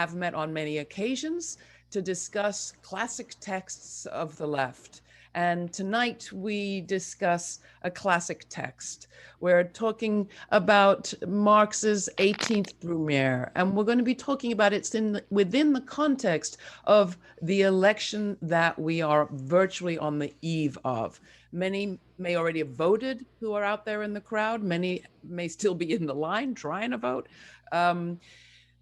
have met on many occasions to discuss classic texts of the left. And tonight we discuss a classic text. We're talking about Marx's 18th Brumaire, and we're going to be talking about it within the context of the election that we are virtually on the eve of. Many may already have voted who are out there in the crowd. Many may still be in the line trying to vote.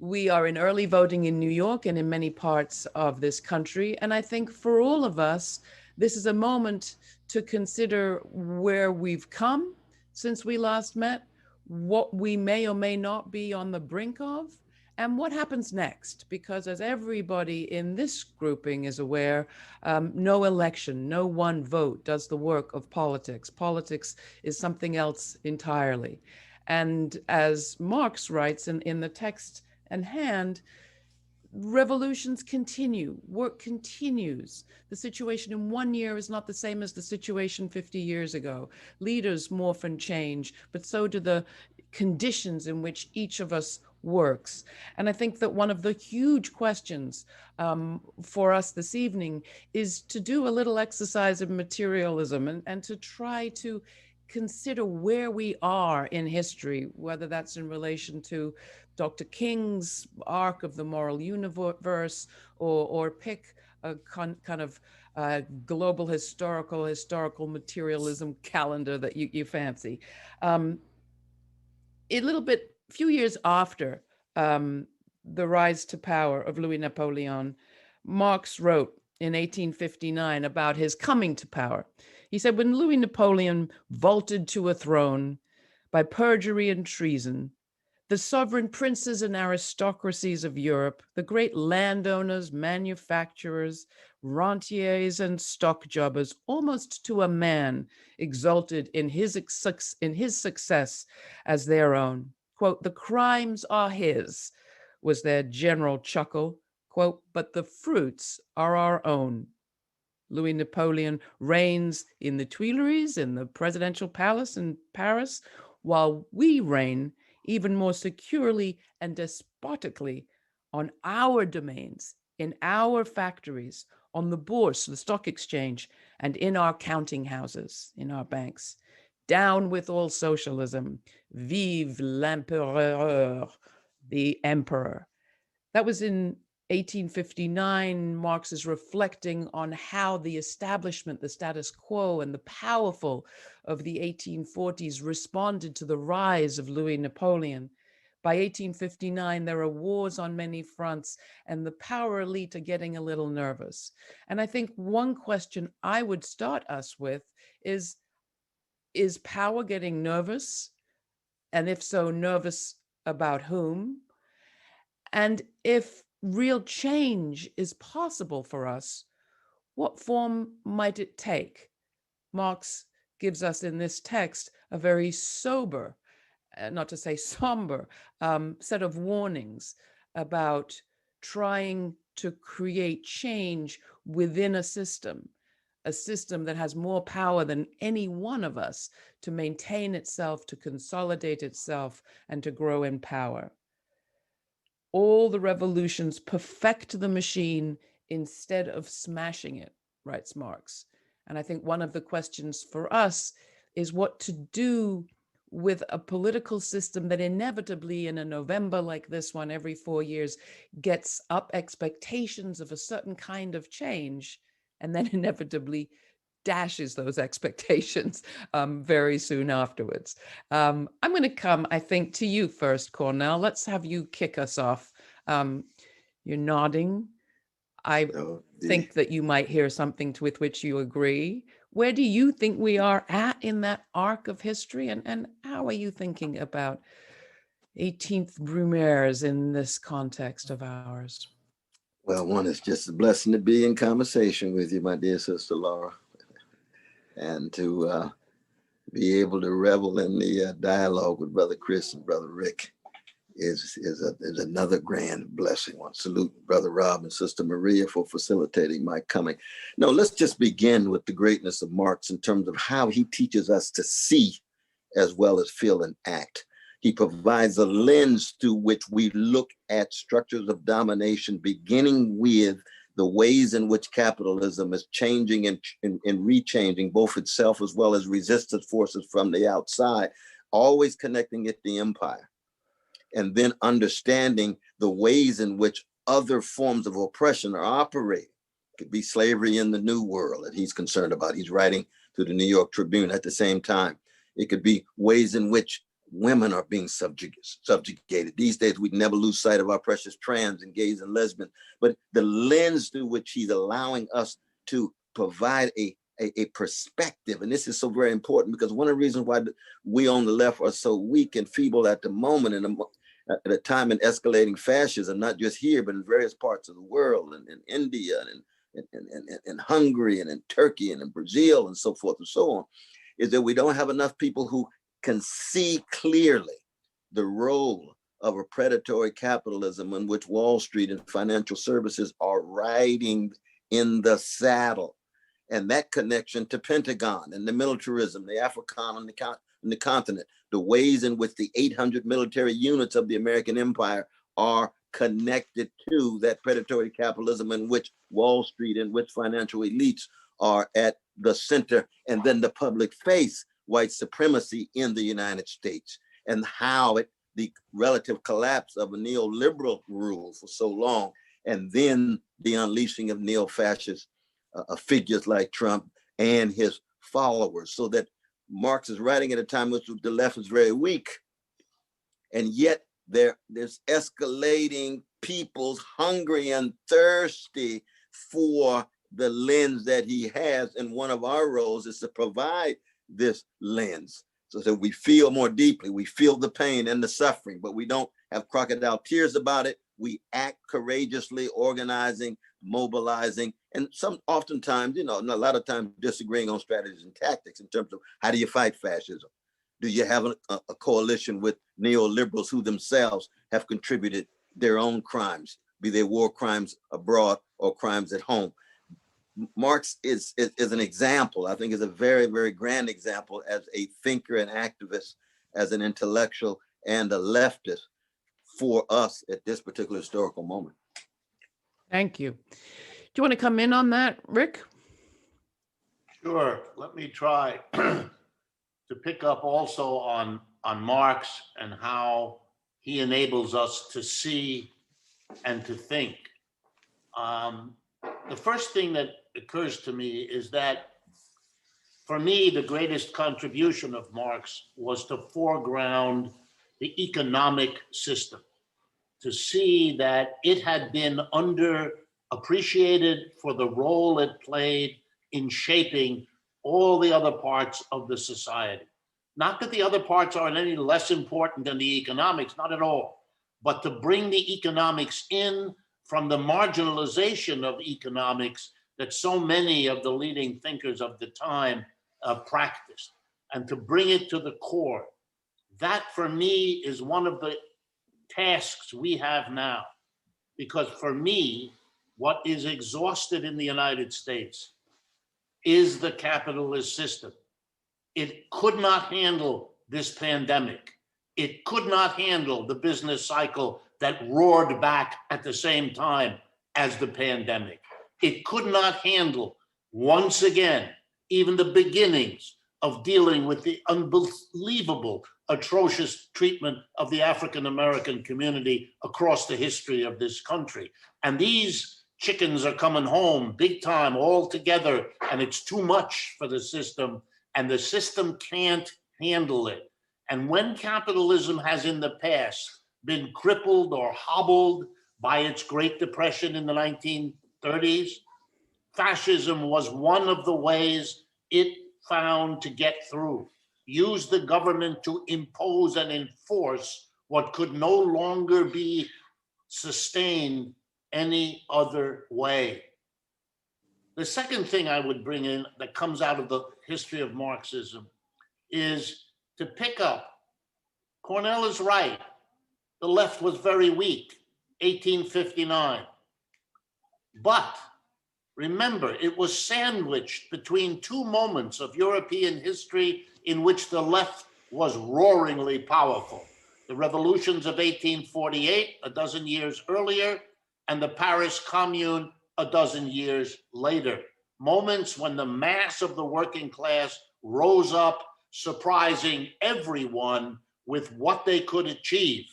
We are in early voting in New York and in many parts of this country. And I think for all of us, this is a moment to consider where we've come since we last met, what we may or may not be on the brink of, and what happens next. Because as everybody in this grouping is aware, no election, no one vote does the work of politics. Politics is something else entirely. And as Marx writes in the text at hand, revolutions continue, work continues. The situation in 1 year is not the same as the situation 50 years ago. Leaders morph and change, but so do the conditions in which each of us works. And I think that one of the huge questions for us this evening is to do a little exercise of materialism and to try to consider where we are in history, whether that's in relation to Dr. King's arc of the moral universe, or pick a kind of global historical materialism calendar that you fancy. Few years after the rise to power of Louis Napoleon, Marx wrote in 1859 about his coming to power. He said, when Louis Napoleon vaulted to a throne by perjury and treason, the sovereign princes and aristocracies of Europe, the great landowners, manufacturers, rentiers, and stock jobbers, almost to a man, exulted in his success as their own. Quote, the crimes are his, was their general chuckle. Quote, but the fruits are our own. Louis Napoleon reigns in the Tuileries, in the presidential palace in Paris, while we reign even more securely and despotically on our domains, in our factories, on the bourse, the stock exchange, and in our counting houses, in our banks. Down with all socialism. Vive l'empereur, the emperor. That was in 1859. Marx is reflecting on how the establishment, the status quo, and the powerful of the 1840s responded to the rise of Louis Napoleon. By 1859, there are wars on many fronts, and the power elite are getting a little nervous. And I think one question I would start us with is power getting nervous? And if so, nervous about whom? And if real change is possible for us, what form might it take? Marx gives us in this text a very sober, not to say somber, set of warnings about trying to create change within a system that has more power than any one of us to maintain itself, to consolidate itself, and to grow in power. All the revolutions perfect the machine instead of smashing it, writes Marx. And I think one of the questions for us is what to do with a political system that inevitably in a November like this one every 4 years gets up expectations of a certain kind of change and then inevitably dashes those expectations very soon afterwards. I'm going to come, I think, to you first, Cornel. Let's have you kick us off. You're nodding. I think that you might hear something with which you agree. Where do you think we are at in that arc of history? And how are you thinking about 18th Brumaires in this context of ours? Well, one, it's just a blessing to be in conversation with you, my dear sister Laura, and to be able to revel in the dialogue with Brother Chris and Brother Rick is another grand blessing. One, salute Brother Rob and Sister Maria for facilitating my coming. No, let's just begin with the greatness of Marx in terms of how he teaches us to see as well as feel and act. He provides a lens through which we look at structures of domination, beginning with the ways in which capitalism is changing and rechanging both itself as well as resistance forces from the outside, always connecting it to empire. And then understanding the ways in which other forms of oppression are operating. It could be slavery in the New World that he's concerned about. He's writing to the New York Tribune at the same time. It could be ways in which women are being subjugated. These days, we never lose sight of our precious trans and gays and lesbians, but the lens through which he's allowing us to provide a perspective. And this is so very important, because one of the reasons why we on the left are so weak and feeble at the moment, and at a time in escalating fascism, not just here, but in various parts of the world, and in India and in Hungary and in Turkey and in Brazil and so forth and so on, is that we don't have enough people who can see clearly the role of a predatory capitalism in which Wall Street and financial services are riding in the saddle. And that connection to Pentagon and the militarism, the African on the continent, the ways in which the 800 military units of the American empire are connected to that predatory capitalism in which Wall Street and which financial elites are at the center, and then the public face white supremacy in the United States, and how the relative collapse of a neoliberal rule for so long, and then the unleashing of neo-fascist figures like Trump and his followers, so that Marx is writing at a time when the left is very weak, and yet there's escalating peoples hungry and thirsty for the lens that he has, and one of our roles is to provide this lens so that we feel more deeply, we feel the pain and the suffering, but we don't have crocodile tears about it. We act courageously, organizing, mobilizing, and oftentimes, a lot of times disagreeing on strategies and tactics in terms of how do you fight fascism? Do you have a coalition with neoliberals who themselves have contributed their own crimes, be they war crimes abroad or crimes at home? Marx is an example, I think is a very, very grand example as a thinker and activist, as an intellectual and a leftist for us at this particular historical moment. Thank you. Do you want to come in on that, Rick? Sure. Let me try to pick up also on Marx and how he enables us to see and to think. The first thing that occurs to me is that, for me, the greatest contribution of Marx was to foreground the economic system, to see that it had been underappreciated for the role it played in shaping all the other parts of the society. Not that the other parts are any less important than the economics, not at all, but to bring the economics in from the marginalization of economics that so many of the leading thinkers of the time practiced, and to bring it to the core. That, for me, is one of the tasks we have now. Because for me, what is exhausted in the United States is the capitalist system. It could not handle this pandemic. It could not handle the business cycle that roared back at the same time as the pandemic. It could not handle, once again, even the beginnings of dealing with the unbelievable, atrocious treatment of the African-American community across the history of this country. And these chickens are coming home big time all together, and it's too much for the system, and the system can't handle it. And when capitalism has in the past been crippled or hobbled by its Great Depression in the 1930s, fascism was one of the ways it found to get through. Use the government to impose and enforce what could no longer be sustained any other way. The second thing I would bring in that comes out of the history of Marxism is to pick up, Cornel is right, the left was very weak, 1859. But remember, it was sandwiched between two moments of European history in which the left was roaringly powerful. the revolutions of 1848, a dozen years earlier, and the Paris Commune, a dozen years later. Moments when the mass of the working class rose up, surprising everyone with what they could achieve.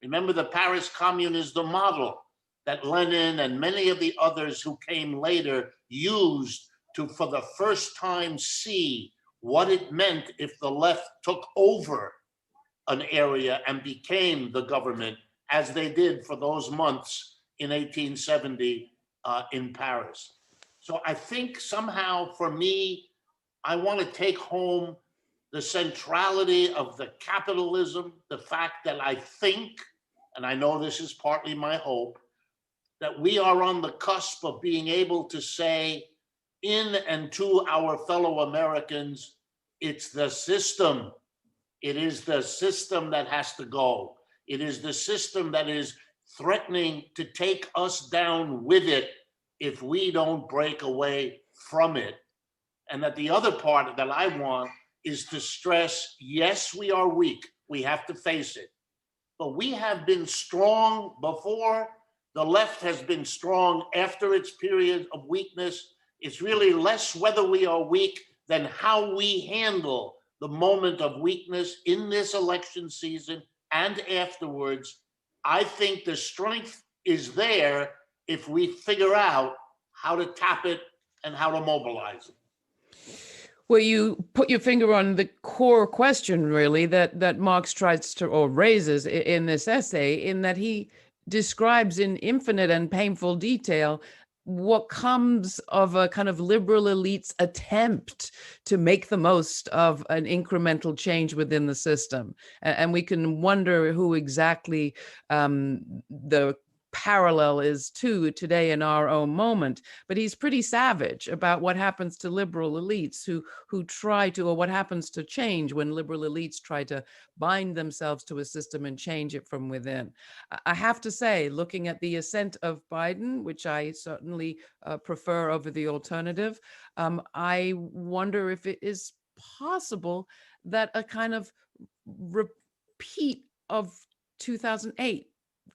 Remember, the Paris Commune is the model that Lenin and many of the others who came later used to, for the first time, see what it meant if the left took over an area and became the government, as they did for those months in 1870 in Paris. So I think somehow for me, I want to take home the centrality of the capitalism, the fact that I think, and I know this is partly my hope, that we are on the cusp of being able to say in and to our fellow Americans, it's the system. It is the system that has to go. It is the system that is threatening to take us down with it if we don't break away from it. And that the other part that I want is to stress, yes, we are weak. We have to face it. But we have been strong before. The left has been strong after its period of weakness. It's really less whether we are weak than how we handle the moment of weakness in this election season and afterwards. I think the strength is there if we figure out how to tap it and how to mobilize it. Well, you put your finger on the core question, really, that Marx tries to, or raises in this essay, in that he describes in infinite and painful detail what comes of a kind of liberal elite's attempt to make the most of an incremental change within the system. And we can wonder who exactly the parallel is to today in our own moment. But he's pretty savage about what happens to liberal elites who try to, or what happens to change when liberal elites try to bind themselves to a system and change it from within. I have to say, looking at the ascent of Biden, which I certainly prefer over the alternative, I wonder if it is possible that a kind of repeat of 2008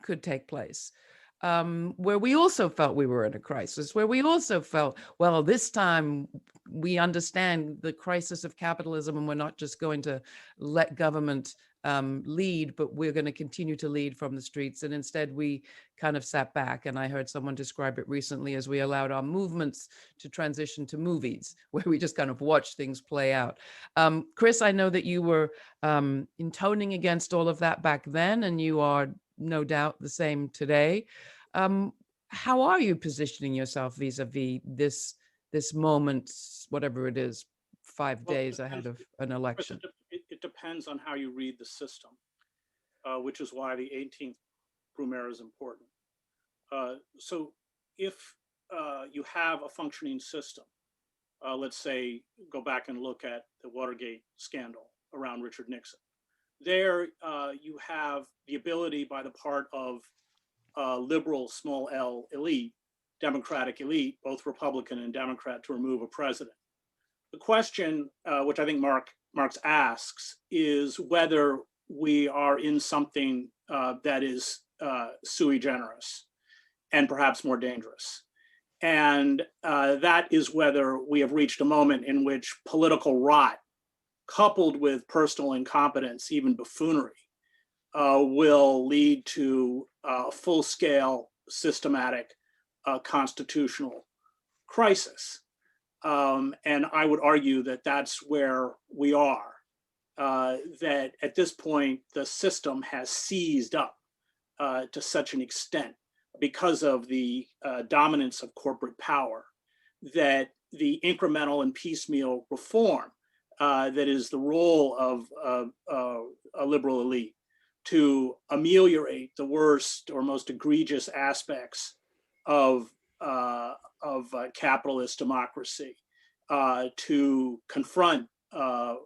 could take place, where we also felt we were in a crisis, where we also felt, well, this time we understand the crisis of capitalism and we're not just going to let government lead, but we're going to continue to lead from the streets. And instead we kind of sat back, and I heard someone describe it recently as we allowed our movements to transition to movies, where we just kind of watched things play out. Chris, I know that you were intoning against all of that back then, and you are no doubt the same today. How are you positioning yourself vis-a-vis this moment, whatever it is, 5 days ahead of an election? It depends on how you read the system, which is why the 18th Brumaire is important. So if you have a functioning system, let's say, go back and look at the Watergate scandal around Richard Nixon. There you have the ability by the part of liberal small L elite, Democratic elite, both Republican and Democrat, to remove a president. The question, which I think Marx asks, is whether we are in something that is sui generis and perhaps more dangerous. And that is whether we have reached a moment in which political rot, coupled with personal incompetence, even buffoonery, will lead to a full-scale, systematic, constitutional crisis. And I would argue that that's where we are, that at this point, the system has seized up to such an extent because of the dominance of corporate power, that the incremental and piecemeal reform that is the role of a liberal elite to ameliorate the worst or most egregious aspects of capitalist democracy, to confront a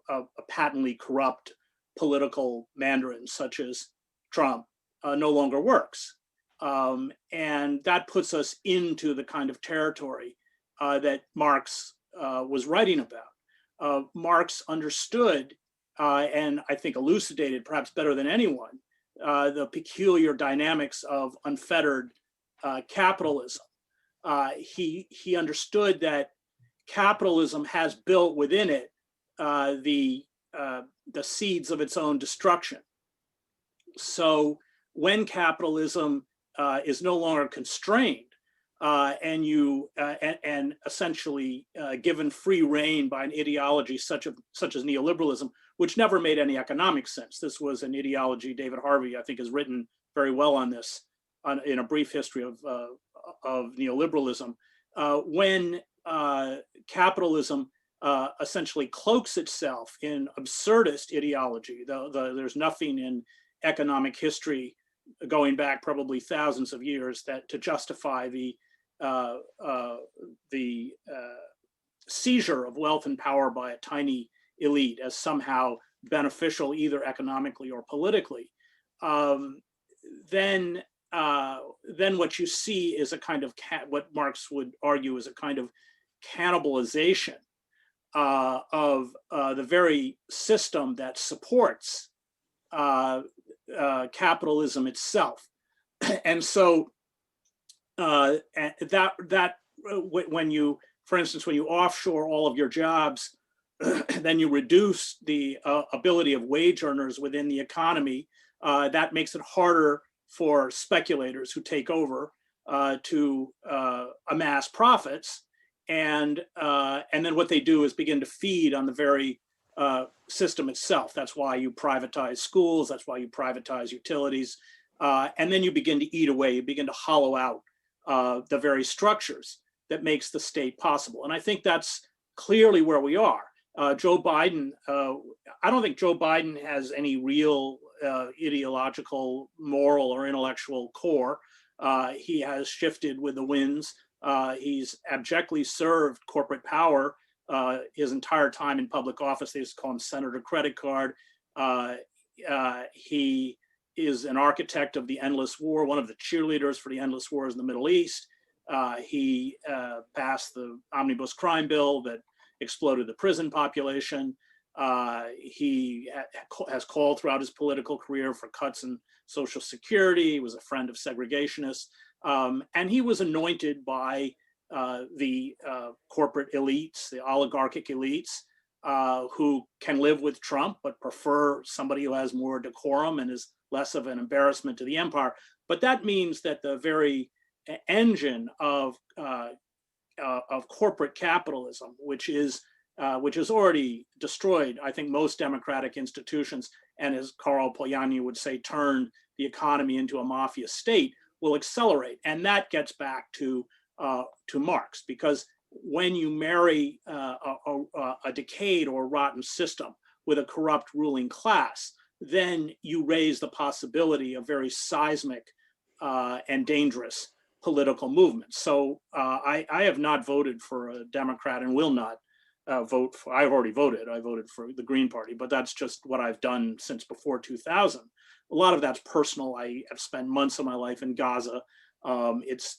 patently corrupt political mandarin such as Trump, no longer works. And that puts us into the kind of territory that Marx was writing about. Marx understood, and I think elucidated perhaps better than anyone, the peculiar dynamics of unfettered capitalism. He understood that capitalism has built within it the seeds of its own destruction. So when capitalism is no longer constrained and essentially given free rein by an ideology such as neoliberalism, which never made any economic sense. This was an ideology David Harvey, I think, has written very well on this in A Brief History of Neoliberalism. When capitalism essentially cloaks itself in absurdist ideology, there's nothing in economic history going back probably thousands of years that to justify the seizure of wealth and power by a tiny elite as somehow beneficial either economically or politically, then what you see is a kind of what Marx would argue is a kind of cannibalization of the very system that supports capitalism itself. And so when you, for instance, when you offshore all of your jobs, then you reduce the ability of wage earners within the economy. That makes it harder for speculators who take over to amass profits. And then what they do is begin to feed on the very system itself. That's why you privatize schools. That's why you privatize utilities. And then you begin to eat away. You begin to hollow out the very structures that makes the state possible. And I think that's clearly where we are. Joe Biden, I don't think Joe Biden has any real ideological, moral, or intellectual core. He has shifted with the winds. He's abjectly served corporate power his entire time in public office. They used to call him Senator Credit Card. He is an architect of the endless war, one of the cheerleaders for the endless wars in the Middle East. He passed the omnibus crime bill that exploded the prison population. He has called throughout his political career for cuts in Social Security. He was a friend of segregationists. And he was anointed by the corporate elites, the oligarchic elites, who can live with Trump, but prefer somebody who has more decorum and is less of an embarrassment to the empire. But that means that the very engine of corporate capitalism, which is already destroyed, I think, most democratic institutions, and as Carl Polanyi would say, turned the economy into a mafia state, will accelerate. And that gets back to Marx, because when you marry a decayed or rotten system with a corrupt ruling class, then you raise the possibility of very seismic and dangerous political movements. So I have not voted for a Democrat and will not vote for, I've already voted. I voted for the Green Party, but that's just what I've done since before 2000. A lot of that's personal. I have spent months of my life in Gaza. It's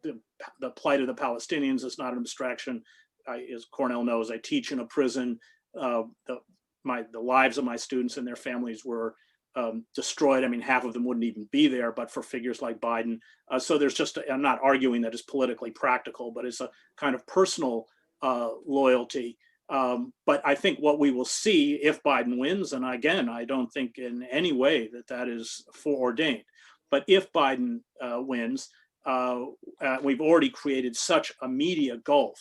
the plight of the Palestinians is not an abstraction. As Cornel knows, I teach in a prison. The lives of my students and their families were destroyed. I mean, half of them wouldn't even be there, but for figures like Biden. So there's just, I'm not arguing that it's politically practical, but it's a kind of personal loyalty. But I think what we will see if Biden wins, and again, I don't think in any way that is foreordained, but if Biden wins, we've already created such a media gulf,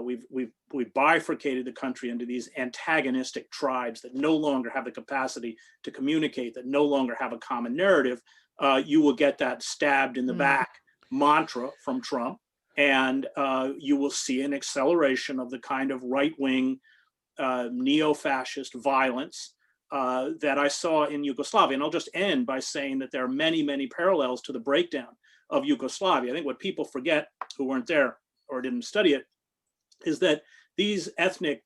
we've bifurcated the country into these antagonistic tribes that no longer have the capacity to communicate, that no longer have a common narrative. You will get that stabbed in the back mantra from Trump, and you will see an acceleration of the kind of right-wing neo-fascist violence that I saw in Yugoslavia. And I'll just end by saying that there are many, many parallels to the breakdown of Yugoslavia. I think what people forget who weren't there or didn't study it is that these ethnic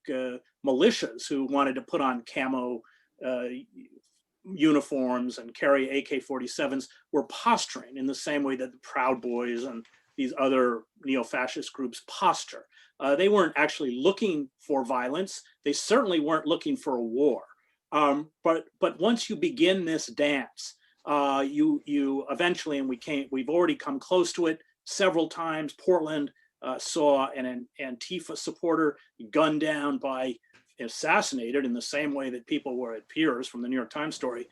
militias who wanted to put on camo uniforms and carry AK-47s were posturing in the same way that the Proud Boys and these other neo-fascist groups posture. They weren't actually looking for violence. They certainly weren't looking for a war. But once you begin this dance, you eventually, and we've already come close to it several times. Portland saw an Antifa supporter gunned down by, assassinated in the same way that people were at Piers from the New York Times story.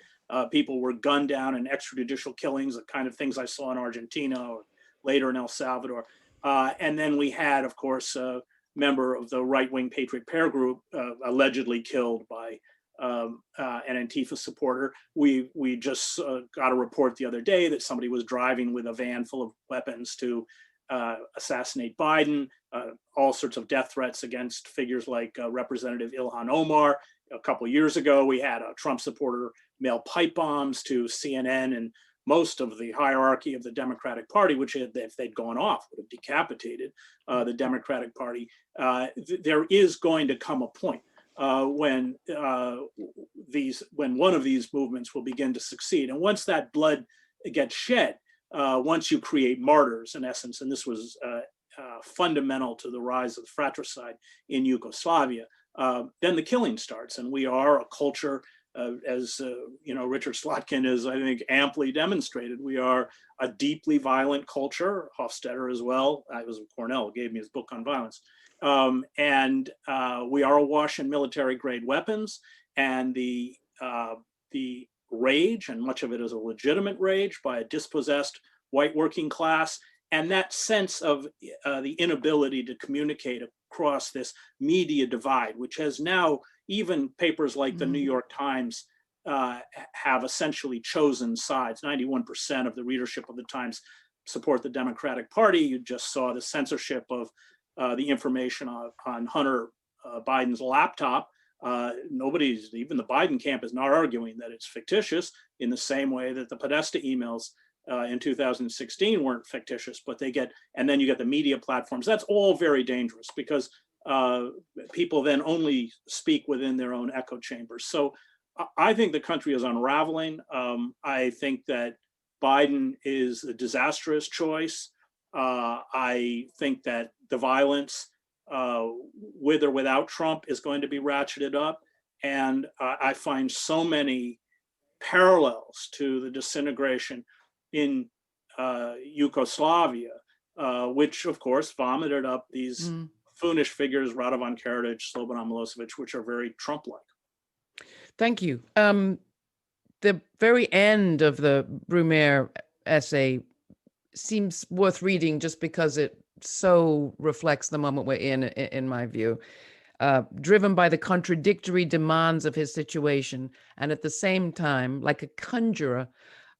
People were gunned down in extrajudicial killings, the kind of things I saw in Argentina or later in El Salvador. And then we had, of course, a member of the right-wing Patriot Prayer Group allegedly killed by an Antifa supporter. We just got a report the other day that somebody was driving with a van full of weapons to assassinate Biden. All sorts of death threats against figures like Representative Ilhan Omar. A couple of years ago, we had a Trump supporter mail pipe bombs to CNN and most of the hierarchy of the Democratic Party, which if they'd gone off would have decapitated the Democratic Party. There is going to come a point when one of these movements will begin to succeed, and once that blood gets shed, once you create martyrs, in essence, and this was fundamental to the rise of fratricide in Yugoslavia, then the killing starts, and we are a culture. As Richard Slotkin has, I think, amply demonstrated, we are a deeply violent culture. Hofstadter as well. I was Cornel, gave me his book on violence, and we are awash in military-grade weapons. And the rage, and much of it is a legitimate rage by a dispossessed white working class, and that sense of the inability to communicate across this media divide, which has now even papers like the New York Times have essentially chosen sides. 91% of the readership of the Times support the Democratic Party. You just saw the censorship of the information on Hunter Biden's laptop. Even the Biden camp is not arguing that it's fictitious, in the same way that the Podesta emails in 2016 weren't fictitious, but and then you get the media platforms. That's all very dangerous, because people then only speak within their own echo chambers. So I think the country is unraveling. I think that Biden is a disastrous choice. I think that the violence, with or without Trump, is going to be ratcheted up. And I find so many parallels to the disintegration in Yugoslavia, which of course vomited up these Foonish figures, Radovan Karadzic, Slobodan Milosevic, which are very Trump-like. Thank you. The very end of the Brumaire essay seems worth reading just because it so reflects the moment we're in my view. Driven by the contradictory demands of his situation, and at the same time, like a conjurer,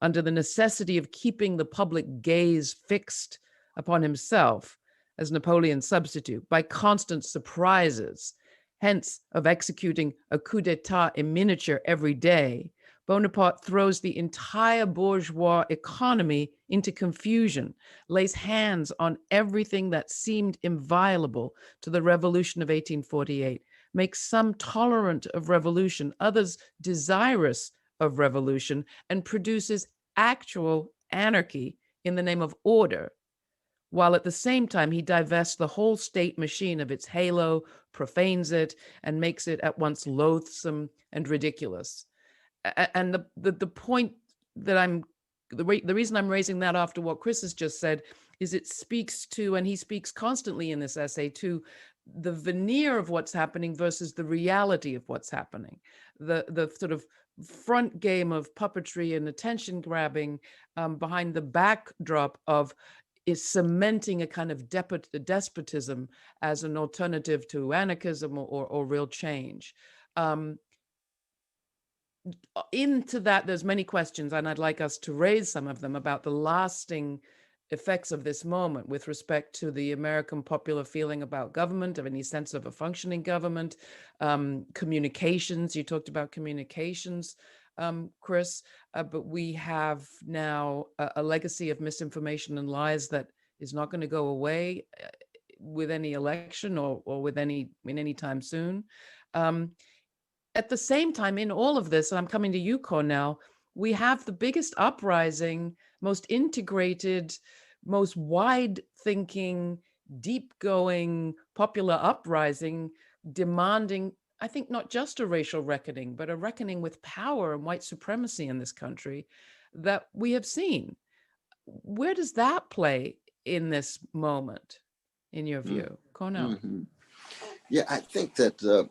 under the necessity of keeping the public gaze fixed upon himself as Napoleon's substitute by constant surprises, hence of executing a coup d'etat in miniature every day, Bonaparte throws the entire bourgeois economy into confusion, lays hands on everything that seemed inviolable to the revolution of 1848, makes some tolerant of revolution, others desirous of revolution, and produces actual anarchy in the name of order, while at the same time he divests the whole state machine of its halo, profanes it, and makes it at once loathsome and ridiculous. And the point that the reason I'm raising that after what Chris has just said is it speaks to, and he speaks constantly in this essay, to the veneer of what's happening versus the reality of what's happening. The sort of front game of puppetry and attention grabbing behind the backdrop of is cementing a kind of despotism as an alternative to anarchism or real change. Into that, there's many questions, and I'd like us to raise some of them about the lasting effects of this moment with respect to the American popular feeling about government, of any sense of a functioning government, communications. You talked about communications, Chris, but we have now a legacy of misinformation and lies that is not going to go away with any election or with any time soon. At the same time, in all of this, and I'm coming to you, Cornel, we have the biggest uprising, most integrated, most wide-thinking, deep-going popular uprising demanding I think, not just a racial reckoning, but a reckoning with power and white supremacy in this country that we have seen. Where does that play in this moment, in your view, Cornel? Mm-hmm. Yeah, I think that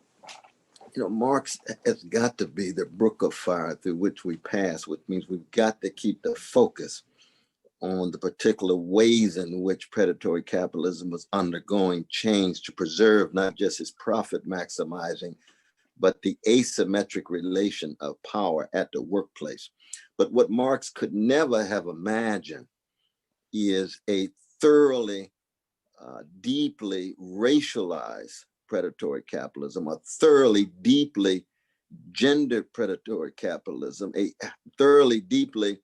Marx has got to be the brook of fire through which we pass, which means we've got to keep the focus on the particular ways in which predatory capitalism was undergoing change to preserve not just its profit maximizing, but the asymmetric relation of power at the workplace. But what Marx could never have imagined is a thoroughly, deeply racialized predatory capitalism, a thoroughly, deeply gendered predatory capitalism, a thoroughly, deeply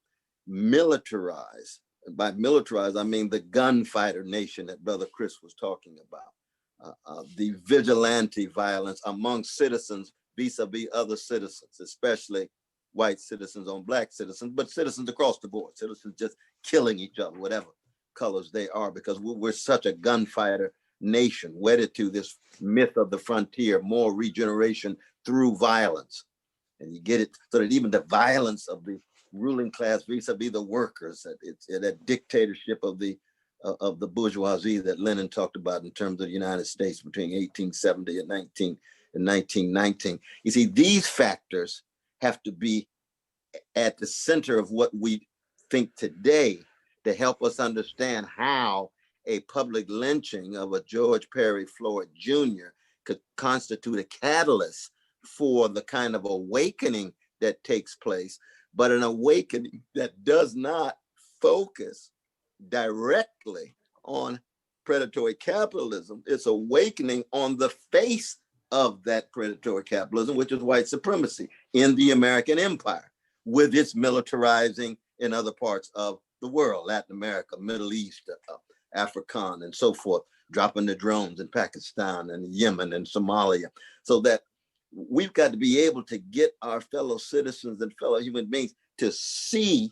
militarized. And by militarized, I mean the gunfighter nation that Brother Chris was talking about. The vigilante violence among citizens vis-a-vis other citizens, especially white citizens on black citizens, but citizens across the board, citizens just killing each other, whatever colors they are, because we're such a gunfighter nation, wedded to this myth of the frontier, more regeneration through violence. And you get it so that even the violence of the ruling class vis-a-vis the workers, that dictatorship of the bourgeoisie that Lenin talked about in terms of the United States between 1870 and 1919. You see, these factors have to be at the center of what we think today to help us understand how a public lynching of a George Perry Floyd Jr. could constitute a catalyst for the kind of awakening that takes place, but an awakening that does not focus directly on predatory capitalism. It's awakening on the face of that predatory capitalism, which is white supremacy in the American empire, with its militarizing in other parts of the world, Latin America, Middle East, Africa, and so forth, dropping the drones in Pakistan and Yemen and Somalia. So that we've got to be able to get our fellow citizens and fellow human beings to see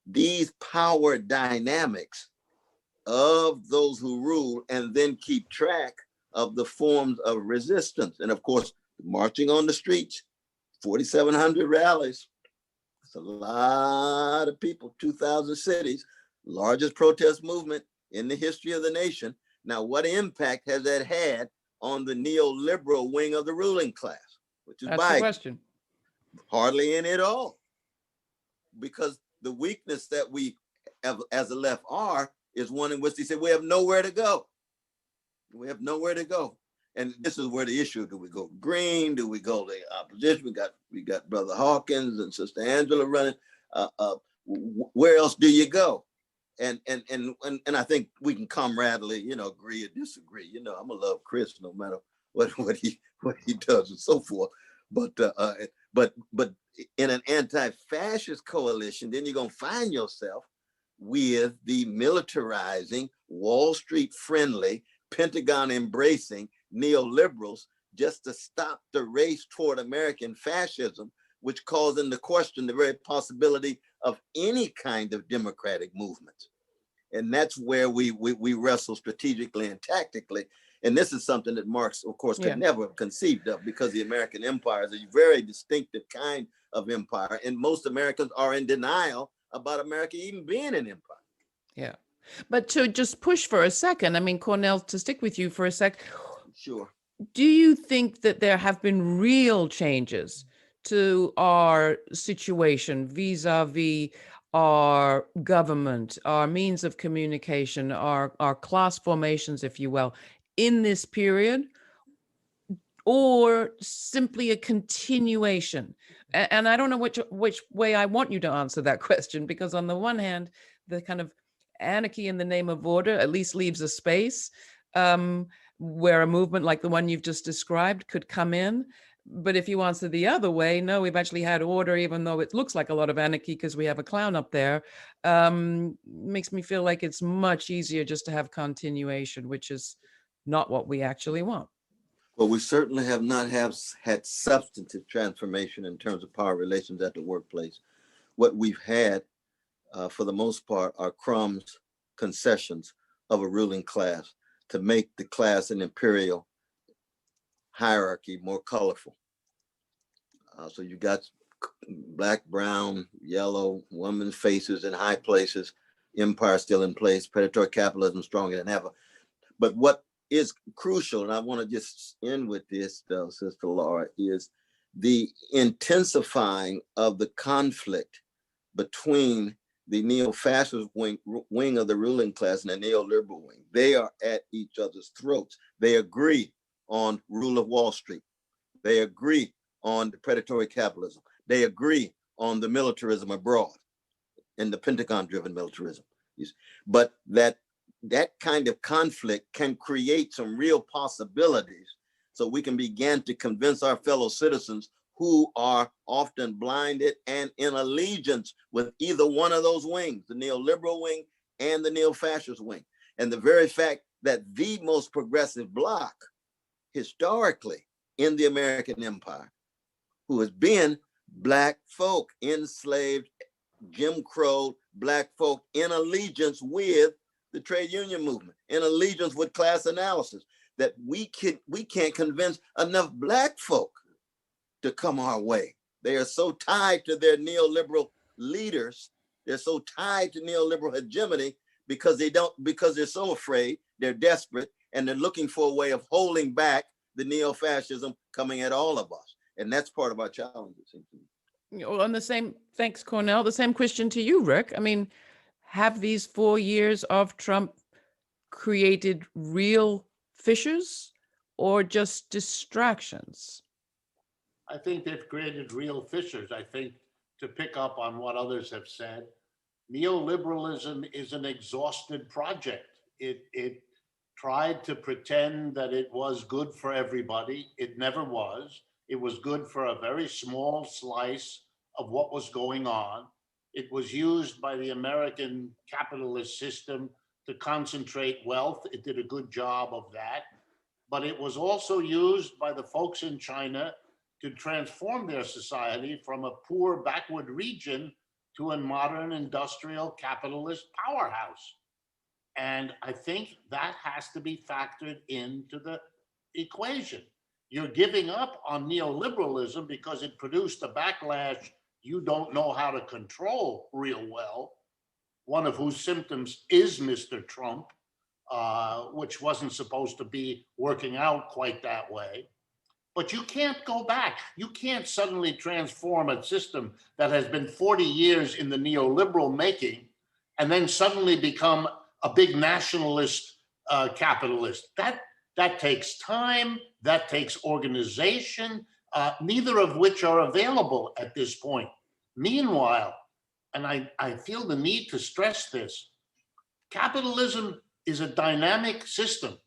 these power dynamics of those who rule, and then keep track of the forms of resistance. And of course, marching on the streets, 4,700 rallies. It's a lot of people, 2,000 cities, largest protest movement in the history of the nation. Now, what impact has that had on the neoliberal wing of the ruling class, which is That's Biden? the question. Hardly any at all. Because the weakness that we have as a left are is one in which they say we have nowhere to go. We have nowhere to go. And this is where the issue, do we go green? Do we go the opposition? We got Brother Hawkins and Sister Angela running. Where else do you go? And I think we can camaraderie, agree or disagree. I'm gonna love Chris no matter what he does and so forth. But in an anti-fascist coalition, then you're gonna find yourself with the militarizing, Wall Street friendly, Pentagon embracing neoliberals just to stop the race toward American fascism, which calls into question the very possibility of any kind of democratic movement. And that's where we wrestle strategically and tactically. And this is something that Marx, of course, could never have conceived of, because the American empire is a very distinctive kind of empire. And most Americans are in denial about America even being an empire. Yeah. But to just push for a second, I mean, Cornel, to stick with you for a sec. Sure. Do you think that there have been real changes to our situation vis-a-vis our government, our means of communication, our class formations, if you will, in this period, or simply a continuation? And I don't know which way I want you to answer that question, because on the one hand, the kind of anarchy in the name of order at least leaves a space where a movement like the one you've just described could come in. But if you answer the other way, no, we've actually had order, even though it looks like a lot of anarchy because we have a clown up there, makes me feel like it's much easier just to have continuation, which is not what we actually want. Well, we certainly have not had substantive transformation in terms of power relations at the workplace. What we've had, for the most part, are crumbs, concessions of a ruling class to make the class an imperial hierarchy more colorful. So you got black, brown, yellow, women's faces in high places, empire still in place, predatory capitalism stronger than ever. But what is crucial, and I want to just end with this, though, Sister Laura, is the intensifying of the conflict between the neo-fascist wing of the ruling class and the neoliberal wing. They are at each other's throats. They agree on rule of Wall Street. They agree on the predatory capitalism. They agree on the militarism abroad and the Pentagon-driven militarism. But that kind of conflict can create some real possibilities so we can begin to convince our fellow citizens who are often blinded and in allegiance with either one of those wings, the neoliberal wing and the neo-fascist wing. And the very fact that the most progressive bloc historically in the American empire, who has been Black folk, enslaved, Jim Crow Black folk in allegiance with the trade union movement, in allegiance with class analysis, that we can't convince enough Black folk to come our way. They are so tied to their neoliberal leaders. They're so tied to neoliberal hegemony because they're so afraid, they're desperate, and they're looking for a way of holding back the neo-fascism coming at all of us. And that's part of our challenge, it seems to me. On the same, thanks, Cornel. The same question to you, Rick. I mean, have these 4 years of Trump created real fissures or just distractions? I think they've created real fissures. I think, to pick up on what others have said, neoliberalism is an exhausted project. It tried to pretend that it was good for everybody. It never was. It was good for a very small slice of what was going on. It was used by the American capitalist system to concentrate wealth. It did a good job of that. But it was also used by the folks in China to transform their society from a poor backward region to a modern industrial capitalist powerhouse. And I think that has to be factored into the equation. You're giving up on neoliberalism because it produced a backlash you don't know how to control real well, one of whose symptoms is Mr. Trump, which wasn't supposed to be working out quite that way. But you can't go back. You can't suddenly transform a system that has been 40 years in the neoliberal making and then suddenly become a big nationalist capitalist. That takes time, that takes organization, neither of which are available at this point. Meanwhile, and I feel the need to stress this, capitalism is a dynamic system.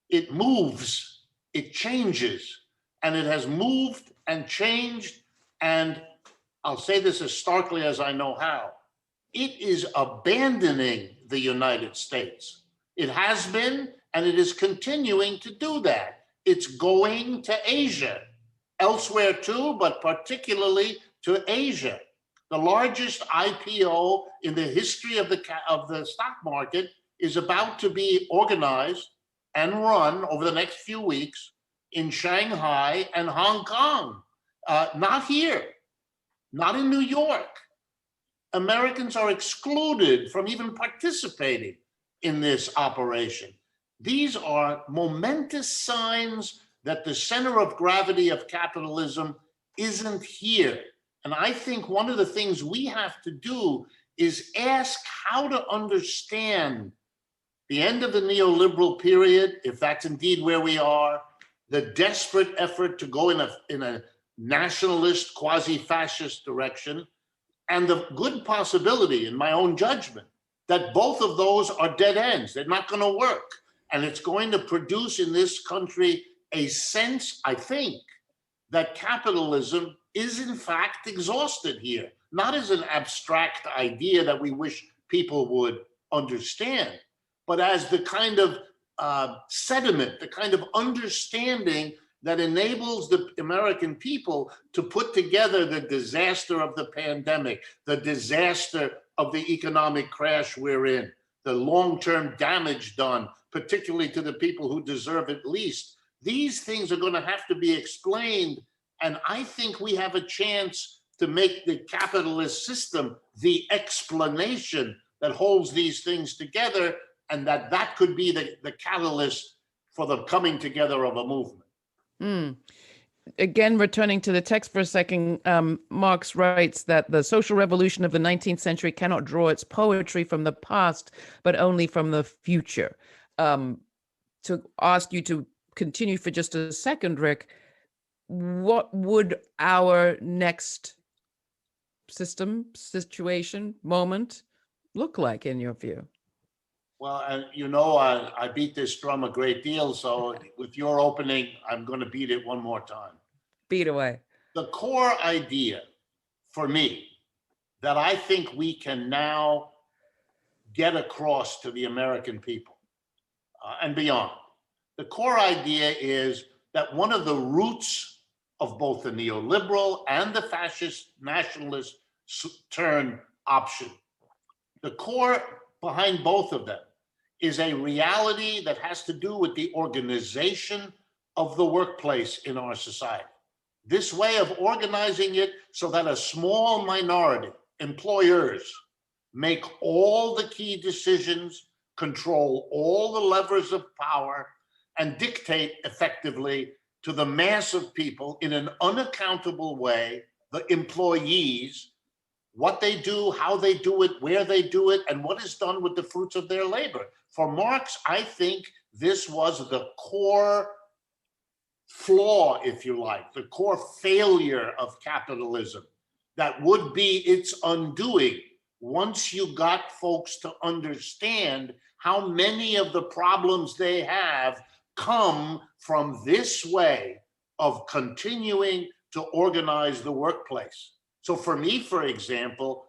It moves, it changes, and it has moved and changed, and I'll say this as starkly as I know how, it is abandoning the United States. It has been, and it is continuing to do that. It's going to Asia, elsewhere too, but particularly to Asia. The largest IPO in the history of the stock market is about to be organized and run over the next few weeks in Shanghai and Hong Kong. Not here, not in New York. Americans are excluded from even participating in this operation. These are momentous signs that the center of gravity of capitalism isn't here. And I think one of the things we have to do is ask how to understand the end of the neoliberal period, if that's indeed where we are, the desperate effort to go in a nationalist, quasi-fascist direction, and the good possibility, in my own judgment, that both of those are dead ends. They're not going to work. And it's going to produce in this country a sense, I think, that capitalism is in fact exhausted here, not as an abstract idea that we wish people would understand, but as the kind of sediment, the kind of understanding that enables the American people to put together the disaster of the pandemic, the disaster of the economic crash we're in, the long-term damage done, particularly to the people who deserve it least, These things are going to have to be explained. And I think we have a chance to make the capitalist system the explanation that holds these things together, and that could be the catalyst for the coming together of a movement. Mm. Again, returning to the text for a second, Marx writes that the social revolution of the 19th century cannot draw its poetry from the past, but only from the future. To ask you to continue for just a second, Rick, what would our next system, situation, moment look like in your view? Well, I beat this drum a great deal. So with your opening, I'm going to beat it one more time. Beat away. The core idea for me that I think we can now get across to the American people and beyond, the core idea is that one of the roots of both the neoliberal and the fascist nationalist turn option, the core behind both of them is a reality that has to do with the organization of the workplace in our society. This way of organizing it so that a small minority, employers, make all the key decisions, control all the levers of power, and dictate effectively to the mass of people in an unaccountable way, the employees, what they do, how they do it, where they do it, and what is done with the fruits of their labor. For Marx, I think this was the core flaw, if you like, the core failure of capitalism that would be its undoing once you got folks to understand how many of the problems they have come from this way of continuing to organize the workplace. So for me, for example,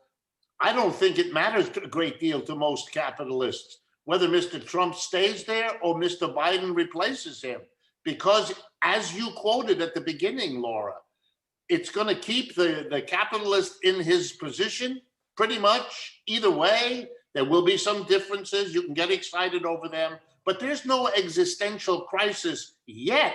I don't think it matters a great deal to most capitalists whether Mr. Trump stays there or Mr. Biden replaces him, because as you quoted at the beginning, Laura, it's going to keep the capitalist in his position pretty much either way. There will be some differences. You can get excited over them, but there's no existential crisis yet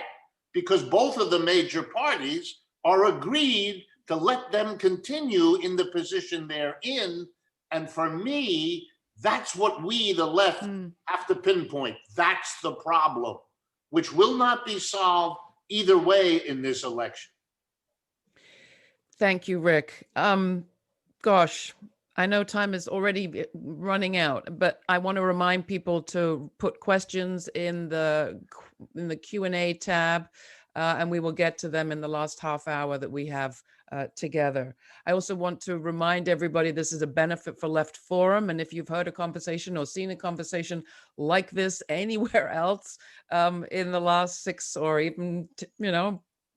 because both of the major parties are agreed to let them continue in the position they're in. And for me, that's what we, the left, have to pinpoint. That's the problem, which will not be solved either way in this election. Thank you, Rick. Gosh, I know time is already running out, but I want to remind people to put questions in the Q&A tab, and we will get to them in the last half hour that we have together. I also want to remind everybody this is a Benefit for Left forum, and if you've heard a conversation or seen a conversation like this anywhere else in the last 6 or even,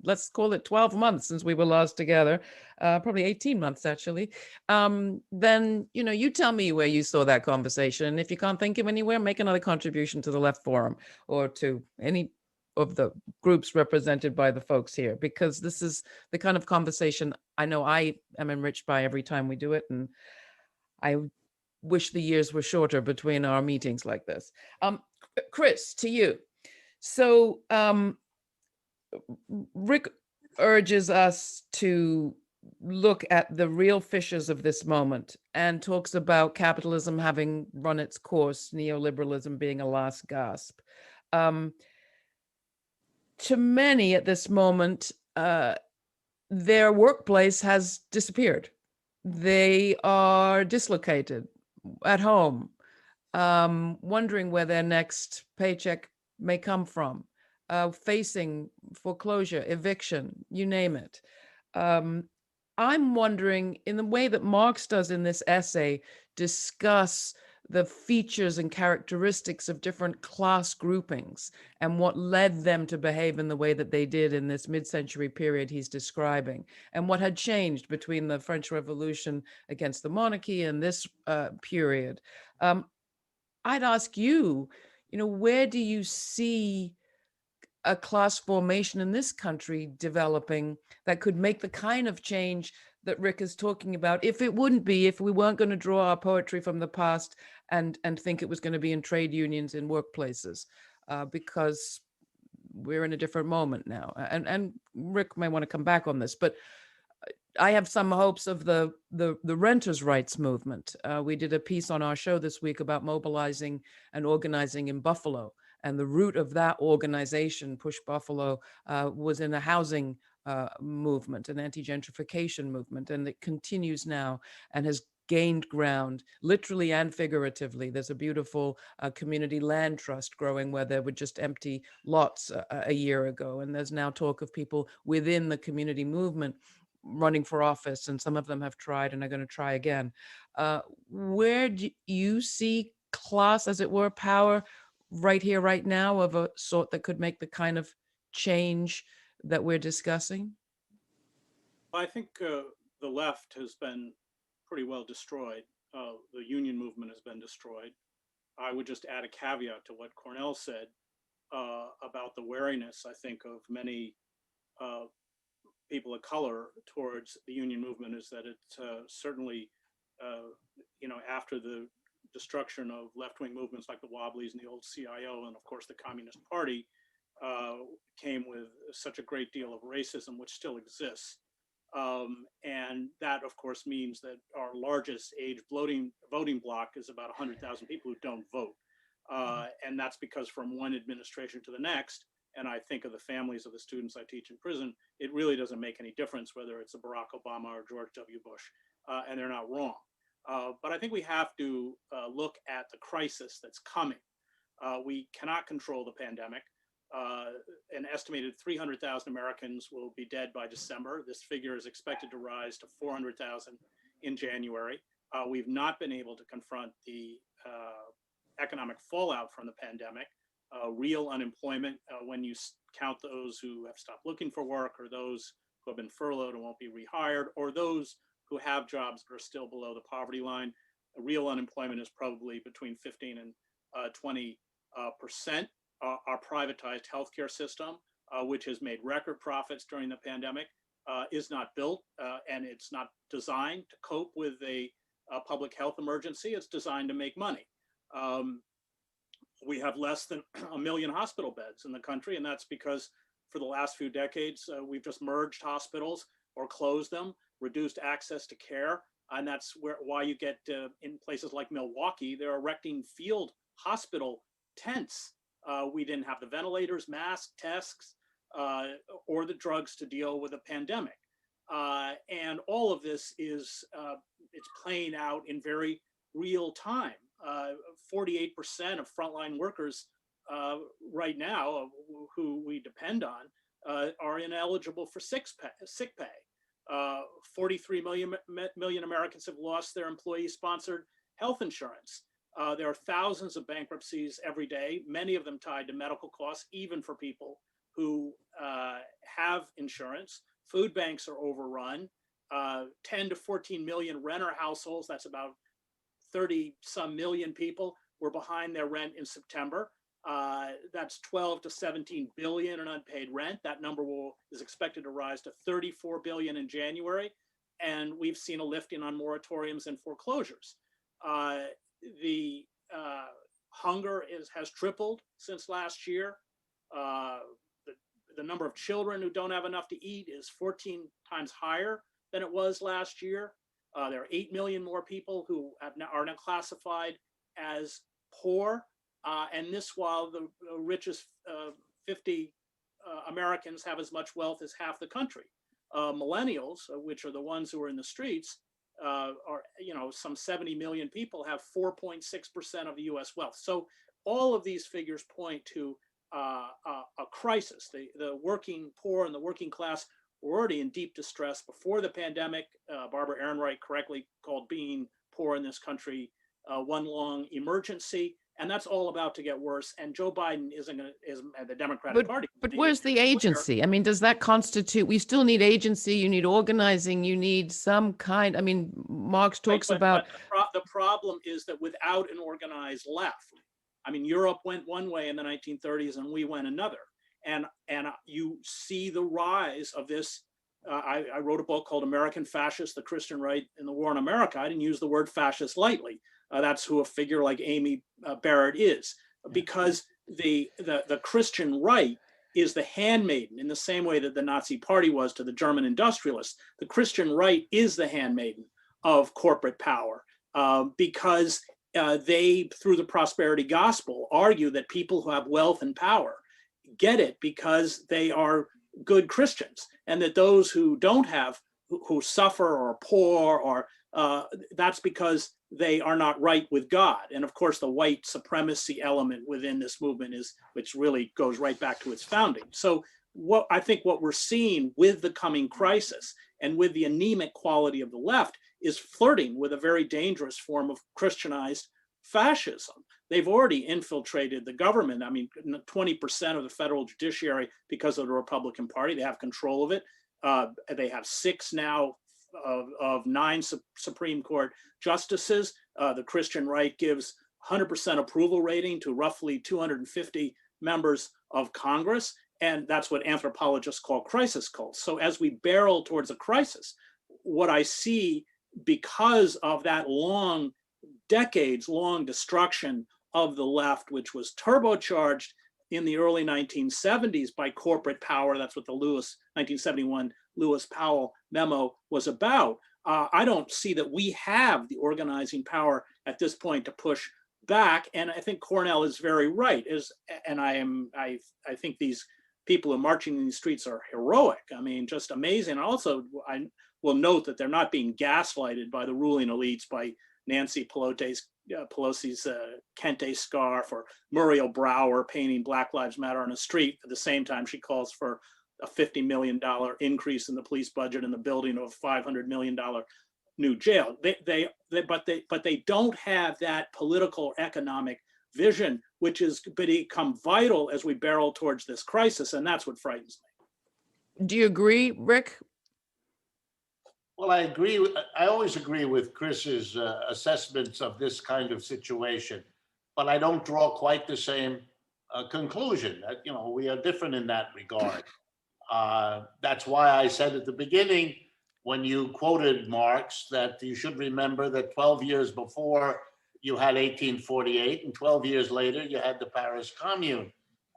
let's call it 12 months since we were last together, probably 18 months actually, then, you tell me where you saw that conversation. And if you can't think of anywhere, make another contribution to the Left Forum or to any of the groups represented by the folks here, because this is the kind of conversation I know I am enriched by every time we do it. And I wish the years were shorter between our meetings like this. Chris, to you. So, Rick urges us to look at the real fissures of this moment and talks about capitalism having run its course, neoliberalism being a last gasp. To many at this moment, their workplace has disappeared. They are dislocated at home, wondering where their next paycheck may come from. Facing foreclosure, eviction, you name it. I'm wondering, in the way that Marx does in this essay, discuss the features and characteristics of different class groupings and what led them to behave in the way that they did in this mid-century period he's describing, and what had changed between the French Revolution against the monarchy and this period. I'd ask you, where do you see a class formation in this country developing that could make the kind of change that Rick is talking about, if we weren't going to draw our poetry from the past and think it was going to be in trade unions, in workplaces, because we're in a different moment now. And Rick may want to come back on this, but I have some hopes of the renters' rights movement. We did a piece on our show this week about mobilizing and organizing in Buffalo, and the root of that organization, Push Buffalo, was in a housing movement, an anti-gentrification movement, and it continues now and has gained ground, literally and figuratively. There's a beautiful community land trust growing where there were just empty lots a year ago, and there's now talk of people within the community movement running for office, and some of them have tried and are going to try again. Where do you see class, as it were, power right here, right now, of a sort that could make the kind of change that we're discussing? I think the left has been pretty well destroyed. The union movement has been destroyed. I would just add a caveat to what Cornel said about the wariness, I think, of many people of color towards the union movement, is that it certainly, after the destruction of left-wing movements like the Wobblies and the old CIO, and of course the Communist Party, came with such a great deal of racism, which still exists. And that, of course, means that our largest age voting bloc is about 100,000 people who don't vote. And that's because from one administration to the next, and I think of the families of the students I teach in prison, it really doesn't make any difference whether it's a Barack Obama or George W. Bush, and they're not wrong. But I think we have to look at the crisis that's coming. We cannot control the pandemic. An estimated 300,000 Americans will be dead by December. This figure is expected to rise to 400,000 in January. We've not been able to confront the economic fallout from the pandemic. Real unemployment, when you count those who have stopped looking for work, or those who have been furloughed and won't be rehired, or those who have jobs but are still below the poverty line, real unemployment is probably between 15 and 20%. Our privatized healthcare system, which has made record profits during the pandemic, is not built, and it's not designed to cope with a public health emergency. It's designed to make money. We have less than 1 million hospital beds in the country, and that's because for the last few decades, we've just merged hospitals or closed them, reduced access to care, and that's why you get in places like Milwaukee, they're erecting field hospital tents. We didn't have the ventilators, masks, tests, or the drugs to deal with a pandemic. And all of this is, it's playing out in very real time. 48% of frontline workers right now, who we depend on, are ineligible for sick pay. 43 million Americans have lost their employee-sponsored health insurance. There are thousands of bankruptcies every day, many of them tied to medical costs, even for people who have insurance. Food banks are overrun. 10 to 14 million renter households, that's about 30-some million people, were behind their rent in September. That's 12 to 17 billion in unpaid rent. That number is expected to rise to 34 billion in January. And we've seen a lifting on moratoriums and foreclosures. The hunger has tripled since last year. The number of children who don't have enough to eat is 14 times higher than it was last year. There are 8 million more people who are now classified as poor. And this while the richest 50 Americans have as much wealth as half the country. Millennials, which are the ones who are in the streets, are, some 70 million people have 4.6% of the US wealth. So all of these figures point to a crisis. The working poor and the working class were already in deep distress before the pandemic. Barbara Ehrenreich correctly called being poor in this country one long emergency. And that's all about to get worse. And Joe Biden is the Democratic Party. But where's the agency? I mean, does that constitute, we still need agency, you need organizing, you need some kind, I mean, Marx talks about. But the problem is that without an organized left, I mean, Europe went one way in the 1930s and we went another. And you see the rise of this. I wrote a book called American Fascists, the Christian Right in the War on America. I didn't use the word fascist lightly. That's who a figure like Amy Barrett is, because the Christian right is the handmaiden in the same way that the Nazi Party was to the German industrialists. The Christian right is the handmaiden of corporate power because they, through the prosperity gospel, argue that people who have wealth and power get it because they are good Christians, and that those who don't have, who suffer or are poor, or that's because they are not right with God. And of course, the white supremacy element within this movement is, which really goes right back to its founding. So what I think what we're seeing with the coming crisis and with the anemic quality of the left is flirting with a very dangerous form of Christianized fascism. They've already infiltrated the government. I mean, 20% of the federal judiciary, because of the Republican Party, they have control of it. They have 6 now of 9 Supreme Court justices. The Christian right gives 100% approval rating to roughly 250 members of Congress. And that's what anthropologists call crisis cults. So as we barrel towards a crisis, what I see, because of that decades-long destruction of the left, which was turbocharged in the early 1970s by corporate power, that's what the 1971 Lewis Powell memo was about. I don't see that we have the organizing power at this point to push back. And I think Cornel is very right. I think these people who are marching in the streets are heroic. I mean, just amazing. Also, I will note that they're not being gaslighted by the ruling elites, by Nancy Pelosi's Kente scarf, or Muriel Brower painting Black Lives Matter on a street at the same time she calls for a $50 million increase in the police budget and the building of a $500 million new jail. But they don't have that political economic vision, which has become vital as we barrel towards this crisis, and that's what frightens me. Do you agree, Rick? Well, I agree. I always agree with Chris's assessments of this kind of situation, but I don't draw quite the same conclusion. We are different in that regard. That's why I said at the beginning, when you quoted Marx, that you should remember that 12 years before you had 1848, and 12 years later you had the Paris Commune.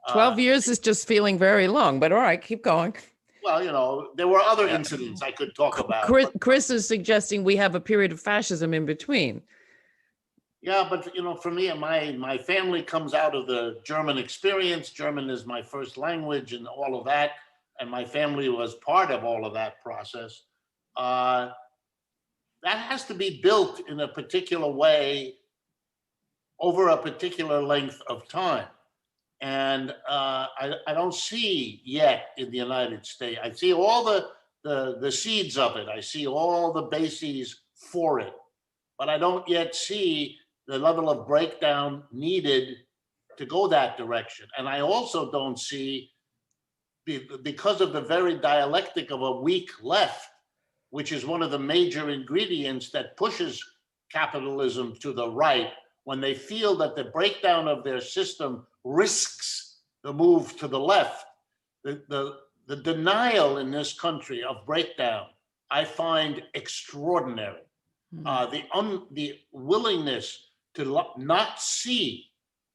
12 years is just feeling very long, but all right, keep going. Well, there were other incidents I could talk about. Chris is suggesting we have a period of fascism in between. Yeah, but for me, my family comes out of the German experience. German is my first language and all of that. And my family was part of all of that process. That has to be built in a particular way over a particular length of time. And I don't see yet in the United States, I see all the seeds of it. I see all the bases for it, but I don't yet see the level of breakdown needed to go that direction. And I also don't see, because of the very dialectic of a weak left, which is one of the major ingredients that pushes capitalism to the right, when they feel that the breakdown of their system risks the move to the left, the denial in this country of breakdown, I find extraordinary. The willingness to not see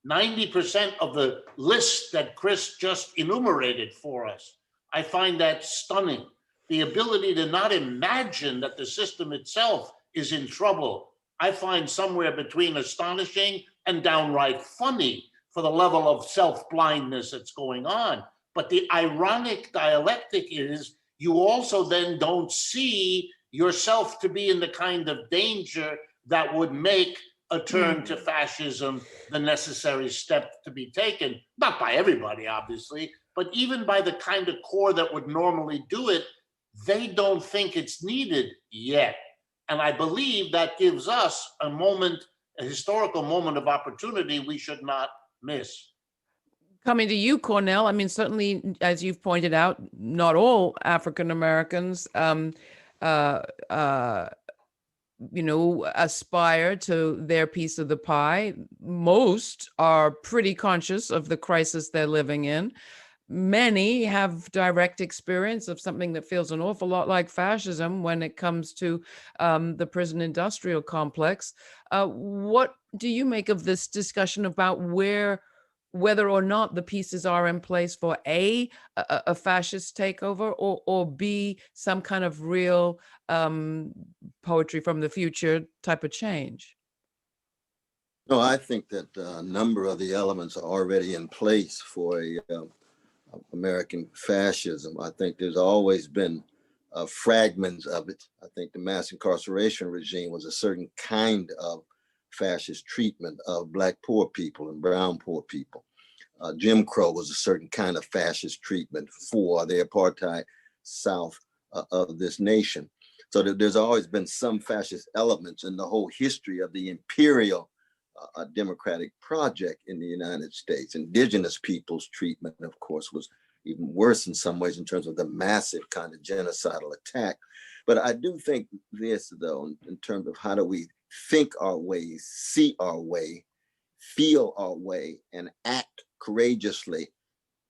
90% of the list that Chris just enumerated for us, I find that stunning. The ability to not imagine that the system itself is in trouble, I find somewhere between astonishing and downright funny for the level of self-blindness that's going on. But the ironic dialectic is you also then don't see yourself to be in the kind of danger that would make a turn to fascism the necessary step to be taken, not by everybody, obviously, but even by the kind of core that would normally do it. They don't think it's needed yet. And I believe that gives us a historical moment of opportunity we should not miss. Coming to you, Cornel, I mean, certainly, as you've pointed out, not all African Americans, aspire to their piece of the pie. Most are pretty conscious of the crisis they're living in. Many have direct experience of something that feels an awful lot like fascism when it comes to the prison industrial complex. What do you make of this discussion about where whether or not the pieces are in place for a fascist takeover, or B, some kind of real poetry from the future type of change? No, I think that a number of the elements are already in place for American fascism. I think there's always been fragments of it. I think the mass incarceration regime was a certain kind of fascist treatment of Black poor people and brown poor people. Jim Crow was a certain kind of fascist treatment for the apartheid South of this nation. So there's always been some fascist elements in the whole history of the imperial democratic project in the United States. Indigenous peoples' treatment, of course, was even worse in some ways in terms of the massive kind of genocidal attack. But I do think this, though, in terms of how do we think our way, see our way, feel our way, and act courageously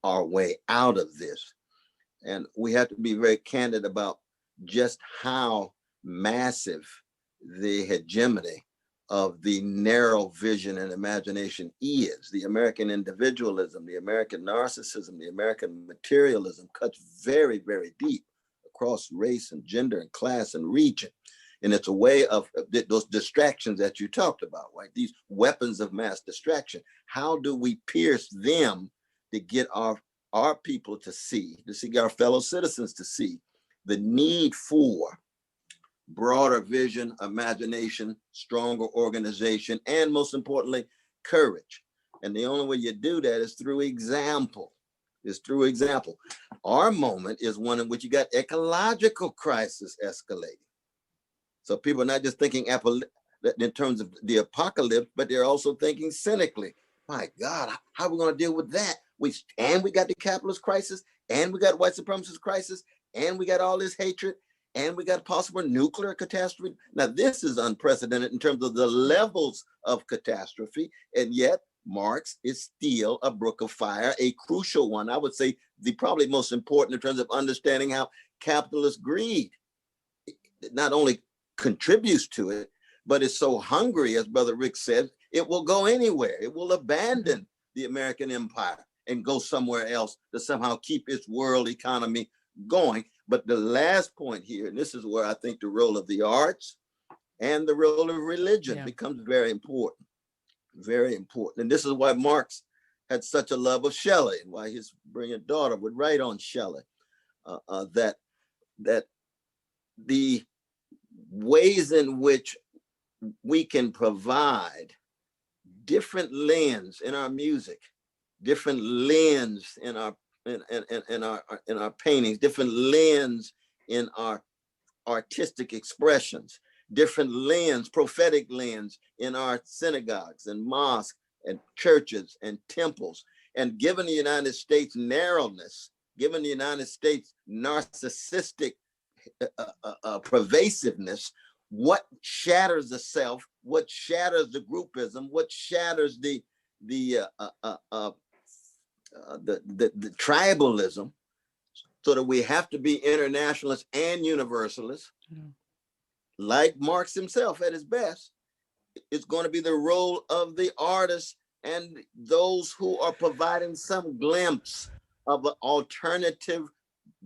our way out of this. And we have to be very candid about just how massive the hegemony of the narrow vision and imagination is. The American individualism, the American narcissism, the American materialism cuts very, very deep across race and gender and class and region. And it's a way of those distractions that you talked about, right? These weapons of mass distraction. How do we pierce them to get our people to see our fellow citizens to see the need for broader vision, imagination, stronger organization, and most importantly, courage. And the only way you do that is through example. Our moment is one in which you got ecological crisis escalating. So people are not just thinking in terms of the apocalypse, but they're also thinking cynically. My God, how are we going to deal with that? We got the capitalist crisis, and we got white supremacist crisis, and we got all this hatred, and we got a possible nuclear catastrophe. Now, this is unprecedented in terms of the levels of catastrophe, and yet Marx is still a brook of fire, a crucial one. I would say the probably most important in terms of understanding how capitalist greed not only contributes to it, but is so hungry, as Brother Rick said, it will go anywhere. It will abandon the American empire and go somewhere else to somehow keep its world economy going. But the last point here, and this is where I think the role of the arts and the role of religion becomes very important, very important. And this is why Marx had such a love of Shelley, and why his brilliant daughter would write on Shelley, that the ways in which we can provide different lens in our music, different lens in our paintings, different lens in our artistic expressions, different lens, prophetic lens in our synagogues and mosques and churches and temples. And given the United States narrowness, given the United States narcissistic pervasiveness, what shatters the self, what shatters the groupism, what shatters the tribalism, so that we have to be internationalists and universalists, like Marx himself at his best. It's going to be the role of the artists and those who are providing some glimpse of an alternative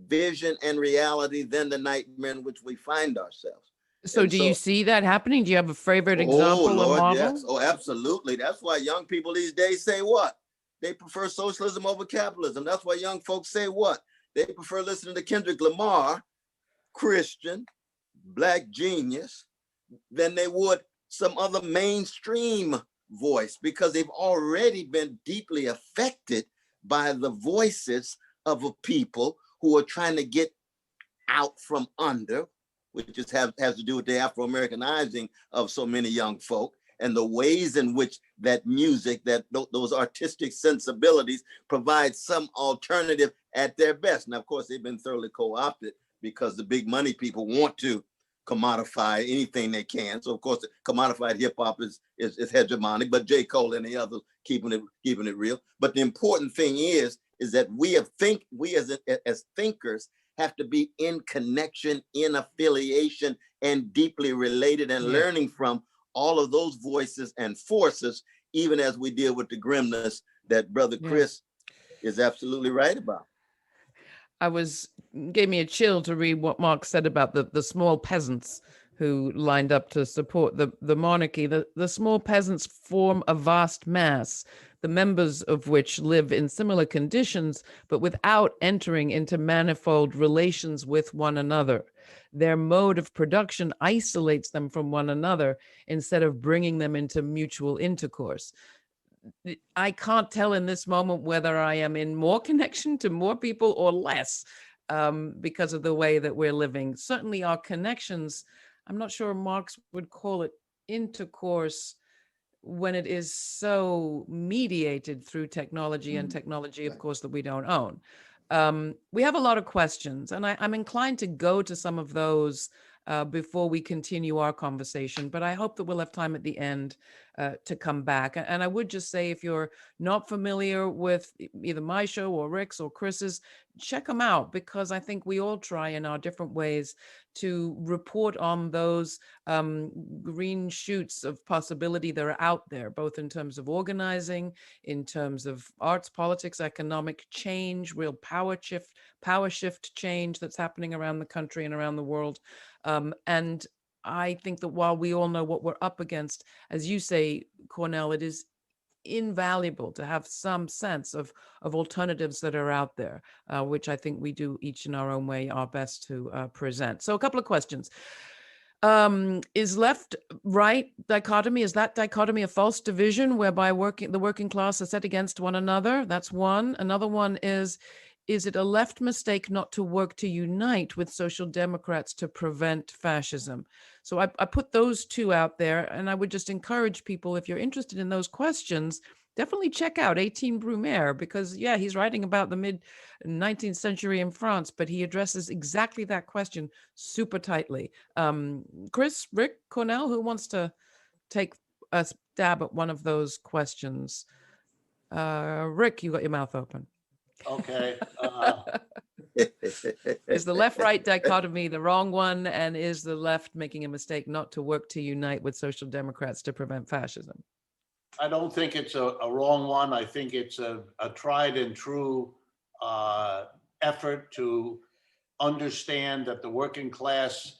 vision and reality than the nightmare in which we find ourselves. So do you see that happening? Do you have a favorite example Lord, or model? yes. Oh, absolutely. That's why young people these days say what? They prefer socialism over capitalism. That's why young folks say what? They prefer listening to Kendrick Lamar, Christian, Black genius, than they would some other mainstream voice, because they've already been deeply affected by the voices of a people who are trying to get out from under, which has to do with the Afro-Americanizing of so many young folk, and the ways in which that music, those artistic sensibilities provide some alternative at their best. Now, of course, they've been thoroughly co-opted because the big money people want to commodify anything they can. So, of course, commodified hip hop is hegemonic, but J. Cole and the others keeping it real. But the important thing is that we as thinkers have to be in connection, in affiliation, and deeply related, and learning from all of those voices and forces, even as we deal with the grimness that Brother Yeah. Chris is absolutely right about. Gave me a chill to read what Marx said about the small peasants who lined up to support the monarchy. The small peasants form a vast mass, the members of which live in similar conditions, but without entering into manifold relations with one another. Their mode of production isolates them from one another instead of bringing them into mutual intercourse. I can't tell in this moment whether I am in more connection to more people or less, because of the way that we're living. Certainly our connections, I'm not sure Marx would call it intercourse when it is so mediated through technology, and technology, of course, that we don't own. We have a lot of questions, and I'm inclined to go to some of those before we continue our conversation, but I hope that we'll have time at the end to come back. And I would just say, if you're not familiar with either my show or Rick's or Chris's, check them out, because I think we all try in our different ways to report on those green shoots of possibility that are out there, both in terms of organizing, in terms of arts, politics, economic change, real power shift change that's happening around the country and around the world. And I think that while we all know what we're up against, as you say, Cornel, it is invaluable to have some sense of alternatives that are out there, which I think we do each in our own way our best to present. So a couple of questions. Is left-right dichotomy, is that dichotomy a false division whereby the working class are set against one another? That's one. Another one is it a left mistake not to work to unite with social democrats to prevent fascism? So I put those two out there, and I would just encourage people, if you're interested in those questions, definitely check out 18 Brumaire, because yeah, he's writing about the mid-19th century in France, but he addresses exactly that question super tightly. Chris, Rick, Cornel, who wants to take a stab at one of those questions? Rick, you got your mouth open. Okay. Is the left-right dichotomy the wrong one? And is the left making a mistake not to work to unite with social democrats to prevent fascism? I don't think it's a wrong one. I think it's a tried and true effort to understand that the working class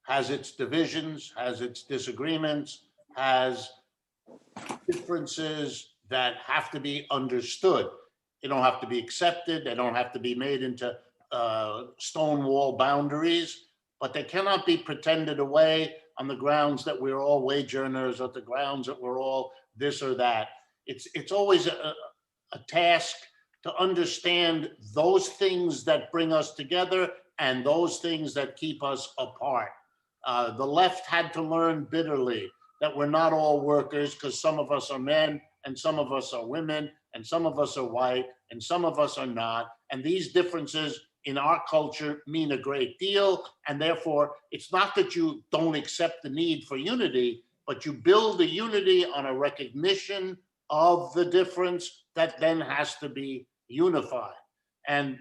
has its divisions, has its disagreements, has differences that have to be understood. They don't have to be accepted. They don't have to be made into stonewall boundaries, but they cannot be pretended away on the grounds that we're all wage earners, or the grounds that we're all this or that. It's always a task to understand those things that bring us together and those things that keep us apart. The left had to learn bitterly that we're not all workers, because some of us are men and some of us are women and some of us are white and some of us are not. And these differences in our culture mean a great deal. And therefore, it's not that you don't accept the need for unity, but you build the unity on a recognition of the difference that then has to be unified. And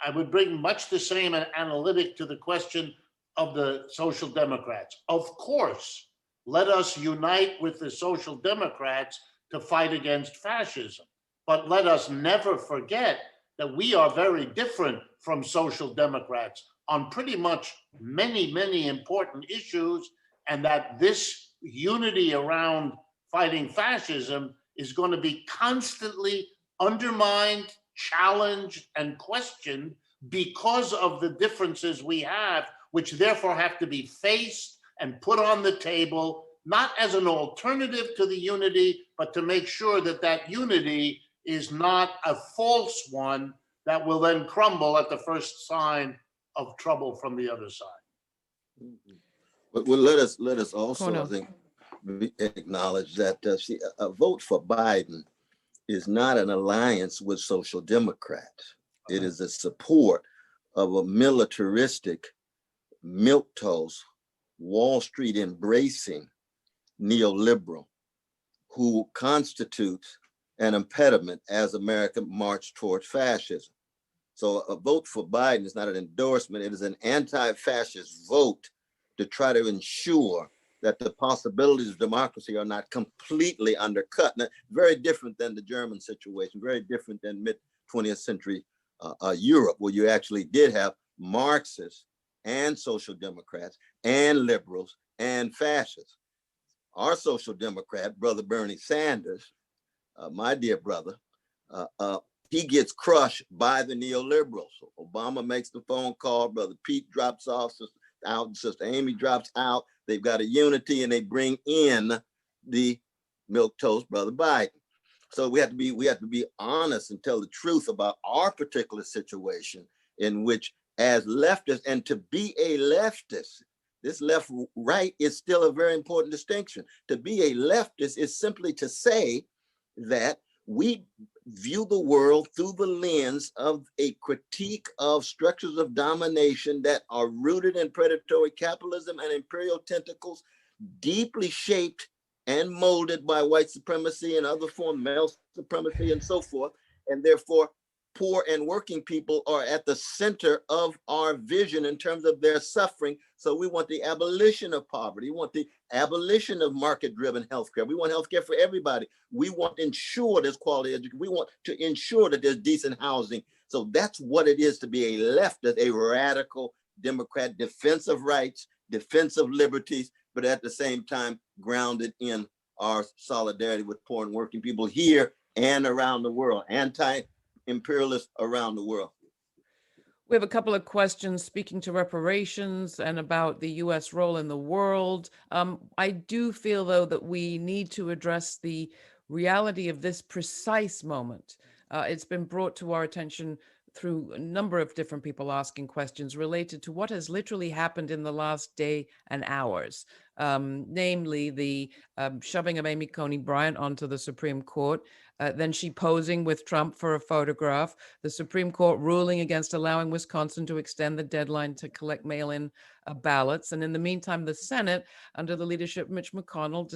I would bring much the same analytic to the question of the social democrats. Of course, let us unite with the social democrats to fight against fascism. But let us never forget that we are very different from social democrats on pretty much many, many important issues, and that this unity around fighting fascism is going to be constantly undermined, challenged, and questioned because of the differences we have, which therefore have to be faced and put on the table, not as an alternative to the unity, but to make sure that that unity is not a false one that will then crumble at the first sign of trouble from the other side. But well, let us also, Cornel. I think, acknowledge that a vote for Biden is not an alliance with social democrats. It is a support of a militaristic, milquetoast, Wall Street embracing neoliberal who constitutes an impediment as America marched towards fascism. So a vote for Biden is not an endorsement, it is an anti-fascist vote to try to ensure that the possibilities of democracy are not completely undercut. Now, very different than the German situation, very different than mid 20th century Europe, where you actually did have Marxists and social democrats and liberals and fascists. Our social democrat, brother Bernie Sanders, my dear brother, he gets crushed by the neoliberals. So Obama makes the phone call, brother Pete drops off, sister Amy drops out. They've got a unity and they bring in the milquetoast brother Biden. So we have to be honest and tell the truth about our particular situation, in which as leftists, and to be a leftist, this left right is still a very important distinction. To be a leftist is simply to say that we view the world through the lens of a critique of structures of domination that are rooted in predatory capitalism and imperial tentacles, deeply shaped and molded by white supremacy and other forms, male supremacy and so forth. And therefore, poor and working people are at the center of our vision in terms of their suffering. So we want the abolition of poverty. We want the abolition of market-driven healthcare. We want healthcare for everybody. We want to ensure there's quality education. We want to ensure that there's decent housing. So that's what it is to be a leftist, a radical Democrat, defense of rights, defense of liberties, but at the same time grounded in our solidarity with poor and working people here and around the world, anti-imperialist around the world. We have a couple of questions speaking to reparations and about the U.S. role in the world. I do feel, though, that we need to address the reality of this precise moment. It's been brought to our attention through a number of different people asking questions related to what has literally happened in the last day and hours, namely the shoving of Amy Coney Bryant onto the Supreme Court, then she posing with Trump for a photograph, the Supreme Court ruling against allowing Wisconsin to extend the deadline to collect mail-in ballots. And in the meantime, the Senate, under the leadership of Mitch McConnell,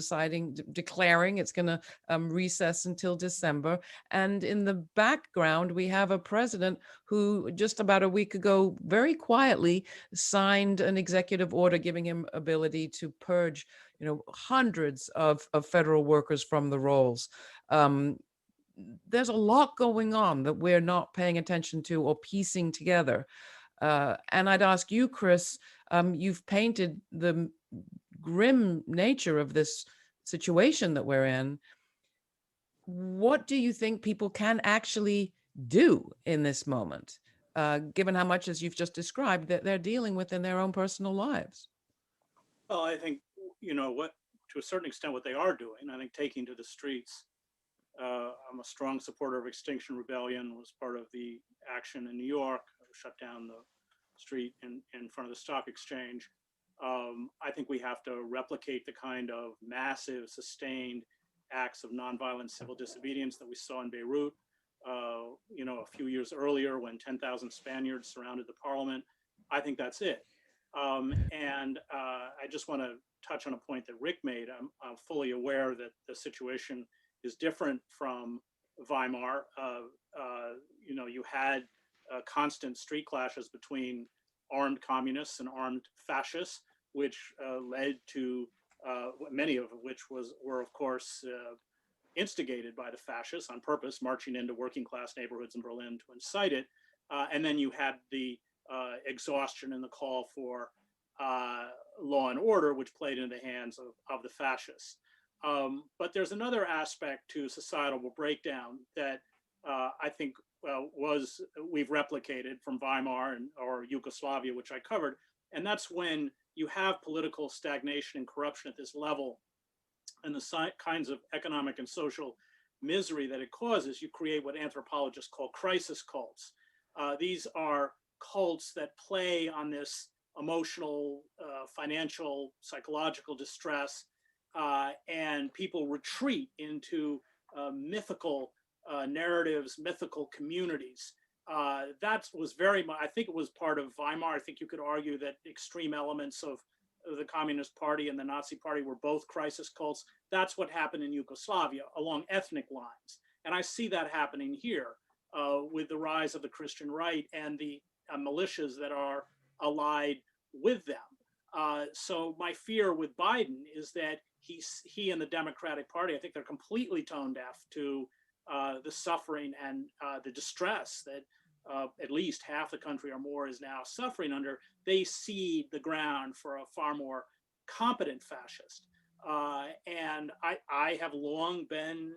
declaring it's going to recess until December. And in the background, we have a president who just about a week ago, very quietly signed an executive order giving him ability to purge, hundreds of federal workers from the rolls. There's a lot going on that we're not paying attention to or piecing together. And I'd ask you, Chris, you've painted the grim nature of this situation that we're in. What do you think people can actually do in this moment, given how much, as you've just described, that they're dealing with in their own personal lives? Well, I think, to a certain extent, what they are doing, I think taking to the streets. I'm a strong supporter of Extinction Rebellion, was part of the action in New York, shut down the street in front of the stock exchange. I think we have to replicate the kind of massive, sustained acts of nonviolent civil disobedience that we saw in Beirut, a few years earlier when 10,000 Spaniards surrounded the parliament. I think that's it. And I just want to touch on a point that Rick made. I'm fully aware that the situation is different from Weimar. You had constant street clashes between armed communists and armed fascists, which led to many of which were of course instigated by the fascists on purpose, marching into working class neighborhoods in Berlin to incite it. And then you had the exhaustion and the call for law and order, which played into the hands of the fascists. But there's another aspect to societal breakdown that I think we've replicated from Weimar or Yugoslavia, which I covered, and that's when you have political stagnation and corruption at this level, and the kinds of economic and social misery that it causes. You create what anthropologists call crisis cults. These are cults that play on this emotional, financial, psychological distress. And people retreat into mythical narratives, mythical communities. That was very much, I think it was part of Weimar. I think you could argue that extreme elements of the Communist Party and the Nazi Party were both crisis cults. That's what happened in Yugoslavia along ethnic lines. And I see that happening here with the rise of the Christian right and the militias that are allied with them. So my fear with Biden is that he and the Democratic Party, I think they're completely tone deaf to the suffering and the distress that at least half the country or more is now suffering under. They cede the ground for a far more competent fascist. And I have long been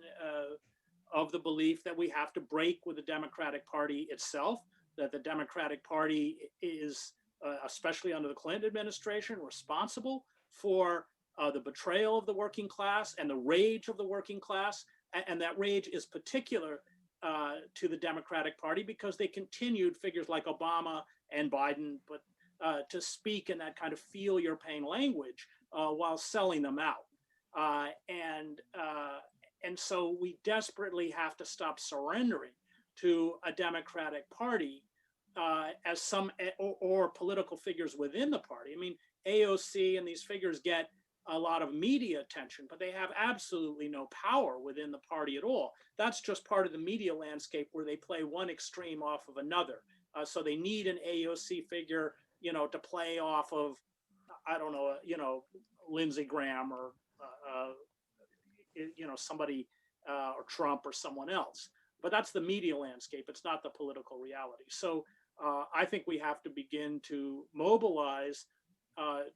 of the belief that we have to break with the Democratic Party itself, that the Democratic Party is, especially under the Clinton administration, responsible for the betrayal of the working class and the rage of the working class. And that rage is particular to the Democratic Party because they continued, figures like Obama and Biden, but to speak in that kind of feel your pain language while selling them out. And so we desperately have to stop surrendering to a Democratic Party as some, or political figures within the party. I mean, AOC and these figures get a lot of media attention, but they have absolutely no power within the party at all. That's just part of the media landscape where they play one extreme off of another. So they need an AOC figure, to play off of, I don't know, Lindsey Graham or, somebody or Trump or someone else. But that's the media landscape. It's not the political reality. So I think we have to begin to mobilize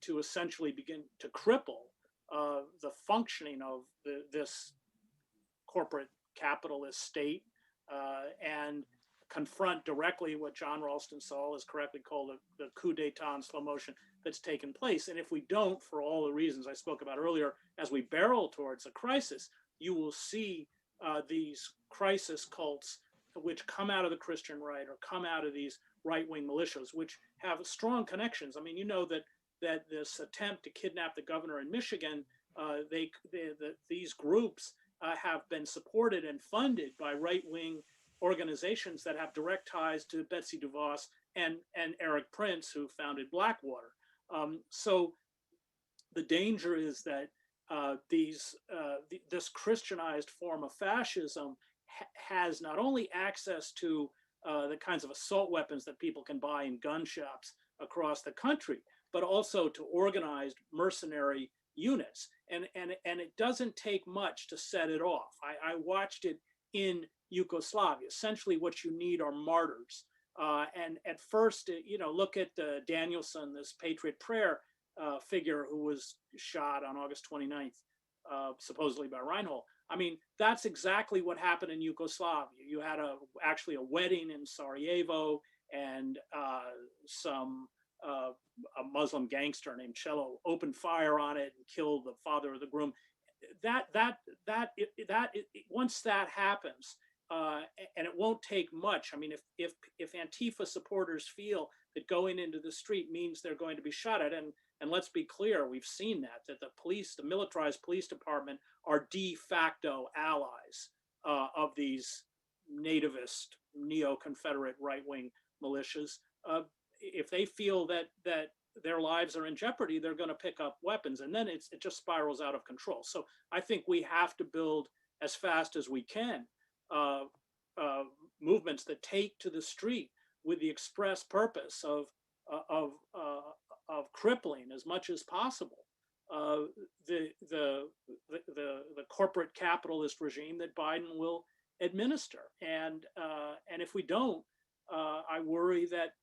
to essentially begin to cripple the functioning of this corporate capitalist state and confront directly what John Ralston Saul has correctly called the coup d'etat in slow motion that's taken place. And if we don't, for all the reasons I spoke about earlier, as we barrel towards a crisis, you will see these crisis cults which come out of the Christian right or come out of these right-wing militias, which have strong connections. I mean, that this attempt to kidnap the governor in Michigan, these groups have been supported and funded by right-wing organizations that have direct ties to Betsy DeVos and Eric Prince, who founded Blackwater. So the danger is that this Christianized form of fascism has not only access to the kinds of assault weapons that people can buy in gun shops across the country, but also to organized mercenary units. And it doesn't take much to set it off. I watched it in Yugoslavia. Essentially what you need are martyrs. And at first, look at Danielson, this Patriot Prayer figure who was shot on August 29th, supposedly by Reinhold. I mean, that's exactly what happened in Yugoslavia. You had actually a wedding in Sarajevo, and a Muslim gangster named Cello opened fire on it and killed the father of the groom. Once that happens, and it won't take much. I mean, if Antifa supporters feel that going into the street means they're going to be shot at, and let's be clear, we've seen that the police, the militarized police department, are de facto allies of these nativist, neo-Confederate right-wing militias. If they feel that their lives are in jeopardy, they're going to pick up weapons, and then it just spirals out of control. So I think we have to build as fast as we can movements that take to the street with the express purpose of crippling as much as possible the corporate capitalist regime that Biden will administer. And if we don't, I worry that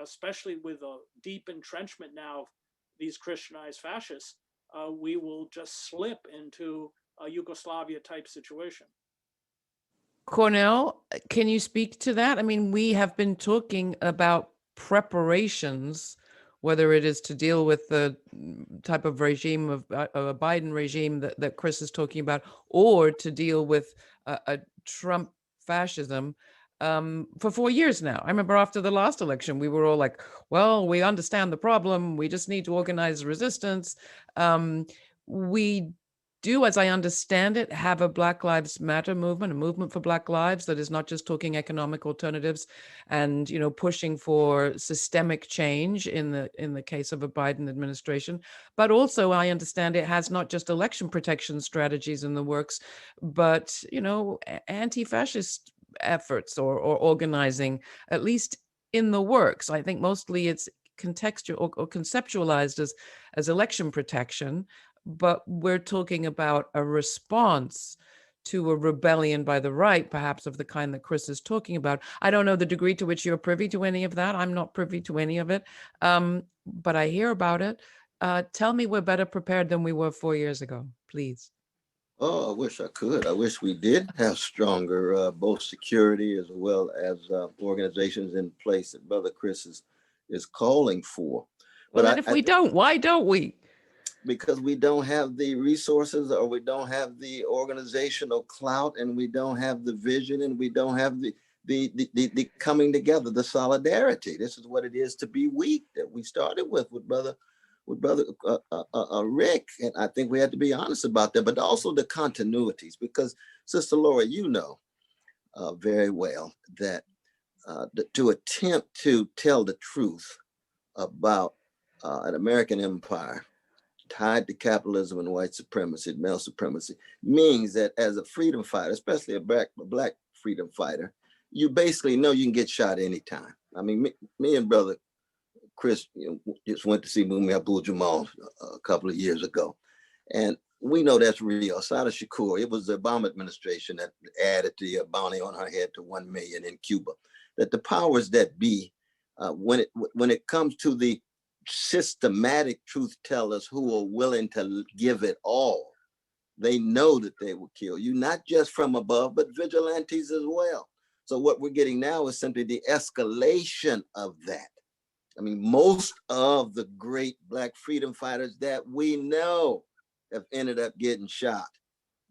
especially with a deep entrenchment now of these Christianized fascists, we will just slip into a Yugoslavia type situation. Cornel, can you speak to that? I mean, we have been talking about preparations, whether it is to deal with the type of regime of a Biden regime that Chris is talking about, or to deal with a Trump fascism for 4 years now. I remember after the last election, we were all like, well, we understand the problem. We just need to organize resistance. We do, as I understand it, have a Black Lives Matter movement, a movement for Black lives that is not just talking economic alternatives and, pushing for systemic change in the case of a Biden administration, but also I understand it has not just election protection strategies in the works, but, anti-fascist efforts or organizing, at least in the works. I think mostly it's contextual or conceptualized as election protection, but we're talking about a response to a rebellion by the right, perhaps of the kind that Chris is talking about. I don't know the degree to which you're privy to any of that. I'm not privy to any of it, but I hear about it. Tell me we're better prepared than we were 4 years ago, please. Oh, I wish I could. I wish we did have stronger both security as well as organizations in place that Brother Chris is calling for. Well, then if we don't, why don't we? Because we don't have the resources, or we don't have the organizational clout, and we don't have the vision, and we don't have the coming together, the solidarity. This is what it is to be weak, that we started with brother Rick. And I think we had to be honest about that, but also the continuities, because Sister Laura, you know very well that to attempt to tell the truth about an American empire tied to capitalism and white supremacy, male supremacy, means that as a freedom fighter, especially a black freedom fighter, you basically know you can get shot anytime. I mean, me and Brother Chris just went to see Mumia Abu-Jamal a couple of years ago, and we know that's real. Sada Shakur, it was the Obama administration that added the bounty on her head to 1 million in Cuba. That the powers that be, when it comes to the systematic truth tellers who are willing to give it all, they know that they will kill you, not just from above, but vigilantes as well. So what we're getting now is simply the escalation of that. I mean, most of the great Black freedom fighters that we know have ended up getting shot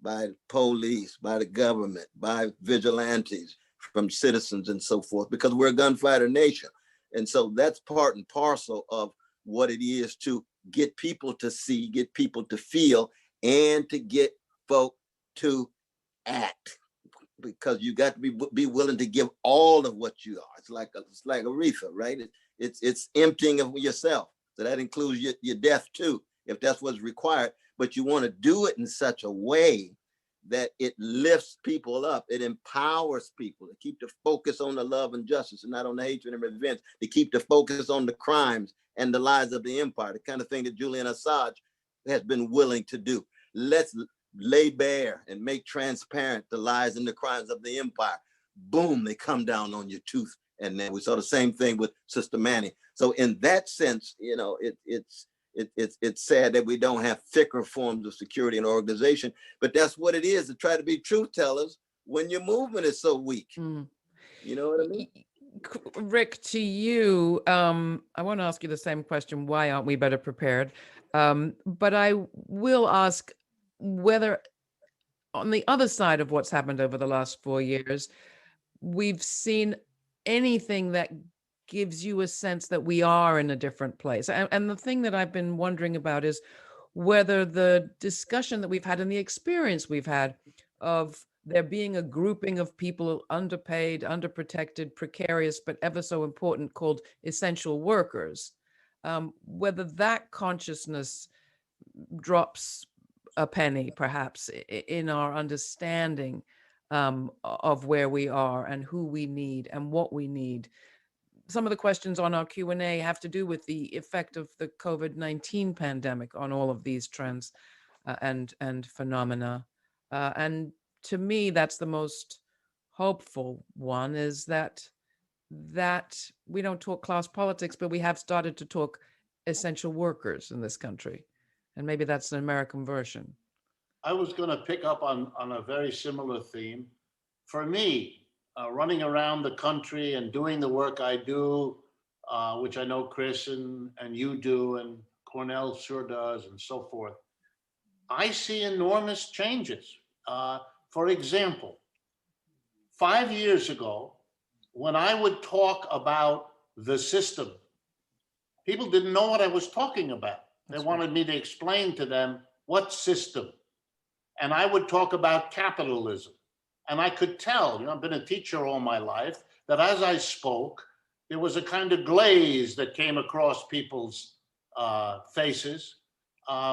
by police, by the government, by vigilantes, from citizens and so forth, because we're a gunfighter nation. And so that's part and parcel of what it is to get people to see, get people to feel, and to get folk to act. Because you got to be willing to give all of what you are. It's like a reefer, right? It's emptying of yourself. So that includes your death too, if that's what's required. But you want to do it in such a way that it lifts people up. It empowers people to keep the focus on the love and justice and not on the hatred and revenge, to keep the focus on the crimes and the lies of the empire, the kind of thing that Julian Assange has been willing to do. Let's lay bare and make transparent the lies and the crimes of the empire. Boom, they come down on your tooth. And then we saw the same thing with Sister Manny. So in that sense, you know, it's sad that we don't have thicker forms of security and organization, but that's what it is, to try to be truth tellers when your movement is so weak. You know what I mean? Rick, to you, I want to ask you the same question. Why aren't we better prepared? But I will ask whether on the other side of what's happened over the last 4 years, we've seen anything that gives you a sense that we are in a different place. And the thing that I've been wondering about is whether the discussion that we've had and the experience we've had of there being a grouping of people underpaid, underprotected, precarious, but ever so important, called essential workers, whether that consciousness drops a penny, perhaps, in our understanding of where we are and who we need and what we need. Some of the questions on our Q&A have to do with the effect of the COVID-19 pandemic on all of these trends and phenomena. And to me, that's the most hopeful one, is that we don't talk class politics, but we have started to talk essential workers in this country. And maybe that's an American version. I was going to pick up on a very similar theme. For me, running around the country and doing the work I do, which I know Chris and you do, and Cornel sure does, and so forth, I see enormous changes. For example, 5 years ago, when I would talk about the system, people didn't know what I was talking about. They wanted me to explain to them what system. And I would talk about capitalism. And I could tell, I've been a teacher all my life, that as I spoke, there was a kind of glaze that came across people's faces,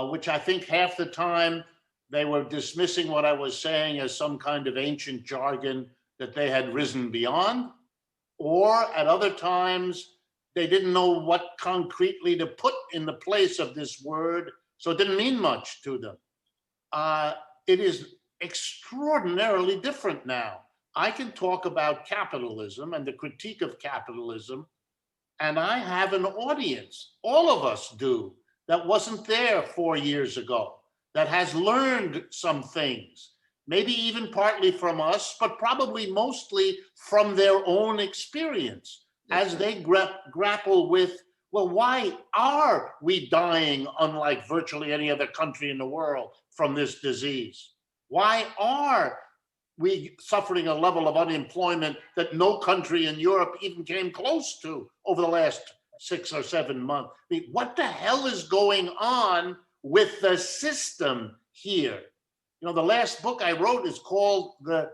which I think half the time they were dismissing what I was saying as some kind of ancient jargon that they had risen beyond, or at other times they didn't know what concretely to put in the place of this word, so it didn't mean much to them. It is extraordinarily different now. I can talk about capitalism and the critique of capitalism, and I have an audience, all of us do, that wasn't there 4 years ago, that has learned some things, maybe even partly from us, but probably mostly from their own experience as they grapple with, well, why are we dying, unlike virtually any other country in the world, from this disease? Why are we suffering a level of unemployment that no country in Europe even came close to over the last 6 or 7 months? I mean, what the hell is going on with the system here? You know, the last book I wrote is called The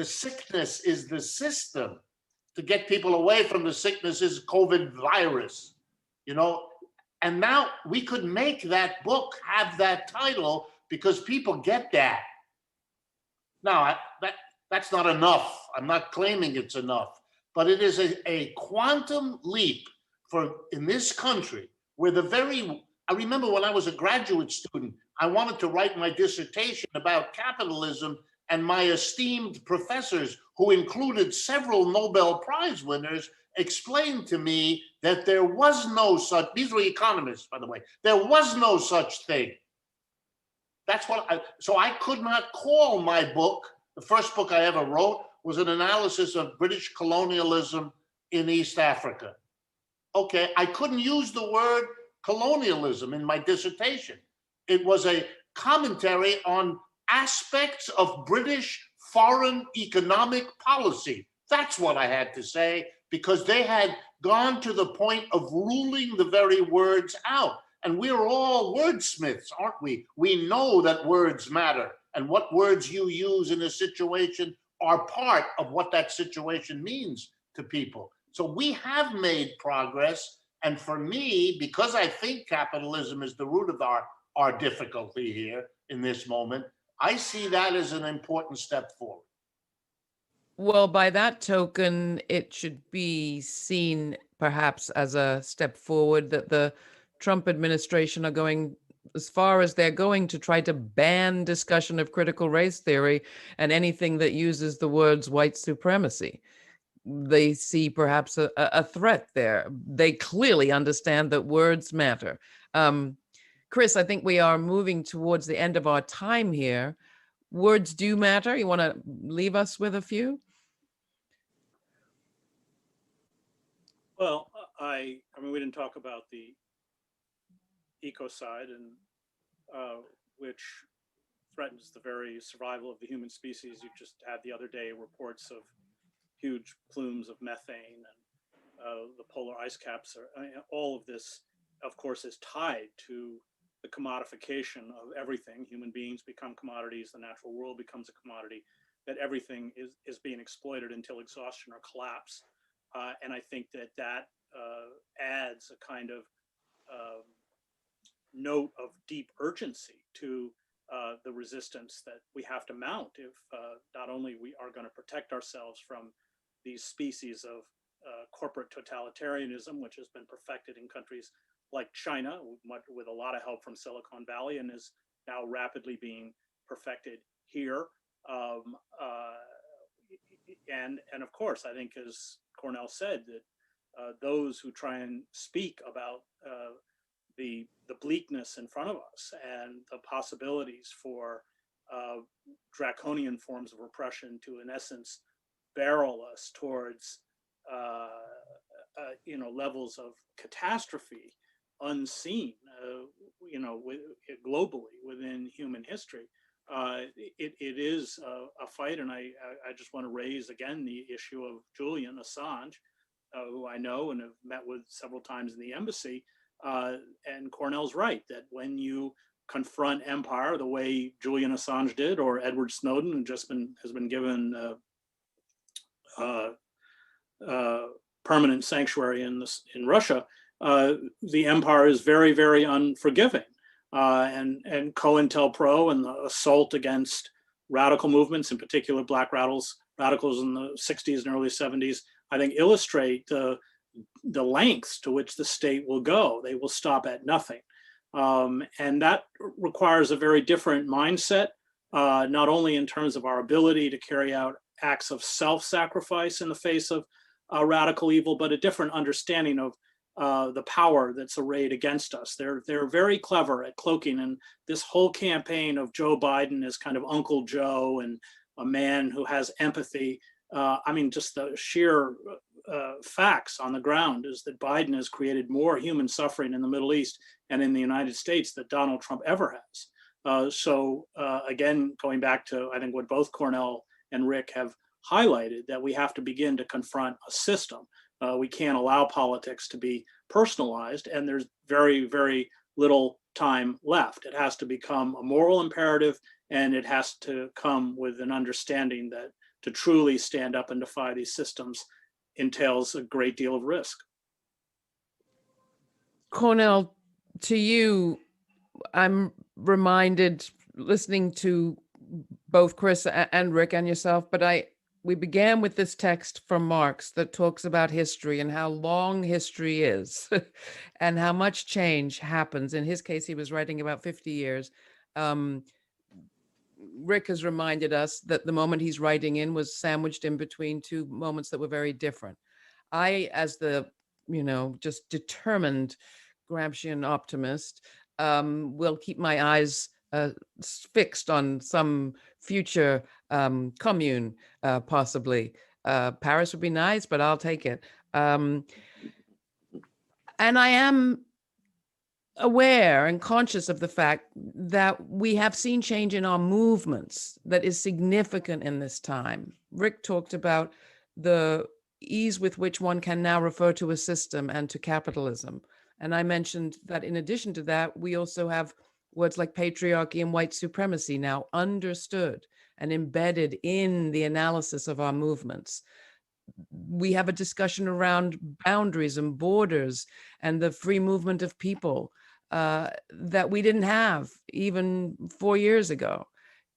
Sickness is the System. To get people away from the sickness is COVID virus, you know? And now we could make that book have that title because people get that. Now, that's not enough. I'm not claiming it's enough, but it is a quantum leap for in this country where I remember when I was a graduate student, I wanted to write my dissertation about capitalism, and my esteemed professors, who included several Nobel Prize winners, explained to me that there was no such, these were economists, by the way, there was no such thing. So I could not call my book, the first book I ever wrote was an analysis of British colonialism in East Africa. Okay, I couldn't use the word colonialism in my dissertation. It was a commentary on aspects of British foreign economic policy. That's what I had to say, because they had gone to the point of ruling the very words out. And we're all wordsmiths, aren't we? We know that words matter, and what words you use in a situation are part of what that situation means to people. So we have made progress. And for me, because I think capitalism is the root of our difficulty here in this moment, I see that as an important step forward. Well, by that token, it should be seen perhaps as a step forward that the Trump administration are going as far as they're going to try to ban discussion of critical race theory and anything that uses the words white supremacy. They see perhaps a threat there. They clearly understand that words matter. Chris, I think we are moving towards the end of our time here. Words do matter. You want to leave us with a few? Well, I mean, we didn't talk about the ecocide, and which threatens the very survival of the human species. You just had the other day reports of huge plumes of methane, and the polar ice caps all of this, of course, is tied to the commodification of everything. Human beings become commodities, the natural world becomes a commodity, that everything is being exploited until exhaustion or collapse. And I think that adds a kind of note of deep urgency to the resistance that we have to mount if not only we are going to protect ourselves from these species of corporate totalitarianism, which has been perfected in countries like China with a lot of help from Silicon Valley and is now rapidly being perfected here. And of course, I think, as Cornel said, that those who try and speak about the bleakness in front of us and the possibilities for draconian forms of repression to, in essence, barrel us towards levels of catastrophe unseen, globally within human history. It is a fight, and I just want to raise again the issue of Julian Assange, who I know and have met with several times in the embassy. And Cornel's right that when you confront empire the way Julian Assange did, or Edward Snowden has been given permanent sanctuary in Russia, the empire is very, very unforgiving. And COINTELPRO and the assault against radical movements, in particular black radicals in the 60s and early 70s, I think illustrate the lengths to which the state will go. They will stop at nothing. And that requires a very different mindset, not only in terms of our ability to carry out acts of self-sacrifice in the face of radical evil, but a different understanding of the power that's arrayed against us. They're very clever at cloaking, and this whole campaign of Joe Biden as kind of Uncle Joe and a man who has empathy. I mean, just the sheer facts on the ground is that Biden has created more human suffering in the Middle East and in the United States than Donald Trump ever has. So again, going back to, I think, what both Cornel and Rick have highlighted, that we have to begin to confront a system. We can't allow politics to be personalized, and there's very, very little time left. It has to become a moral imperative, and it has to come with an understanding that to truly stand up and defy these systems entails a great deal of risk. Cornel, to you, I'm reminded, listening to both Chris and Rick and yourself, but we began with this text from Marx that talks about history and how long history is and how much change happens. In his case, he was writing about 50 years. Rick has reminded us that the moment he's writing in was sandwiched in between two moments that were very different. I, as the, just determined Gramscian optimist, will keep my eyes fixed on some future commune, possibly. Paris would be nice, but I'll take it. And I am aware and conscious of the fact that we have seen change in our movements that is significant in this time. Rick talked about the ease with which one can now refer to a system and to capitalism. And I mentioned that in addition to that, we also have words like patriarchy and white supremacy now understood and embedded in the analysis of our movements. We have a discussion around boundaries and borders and the free movement of people that we didn't have even 4 years ago,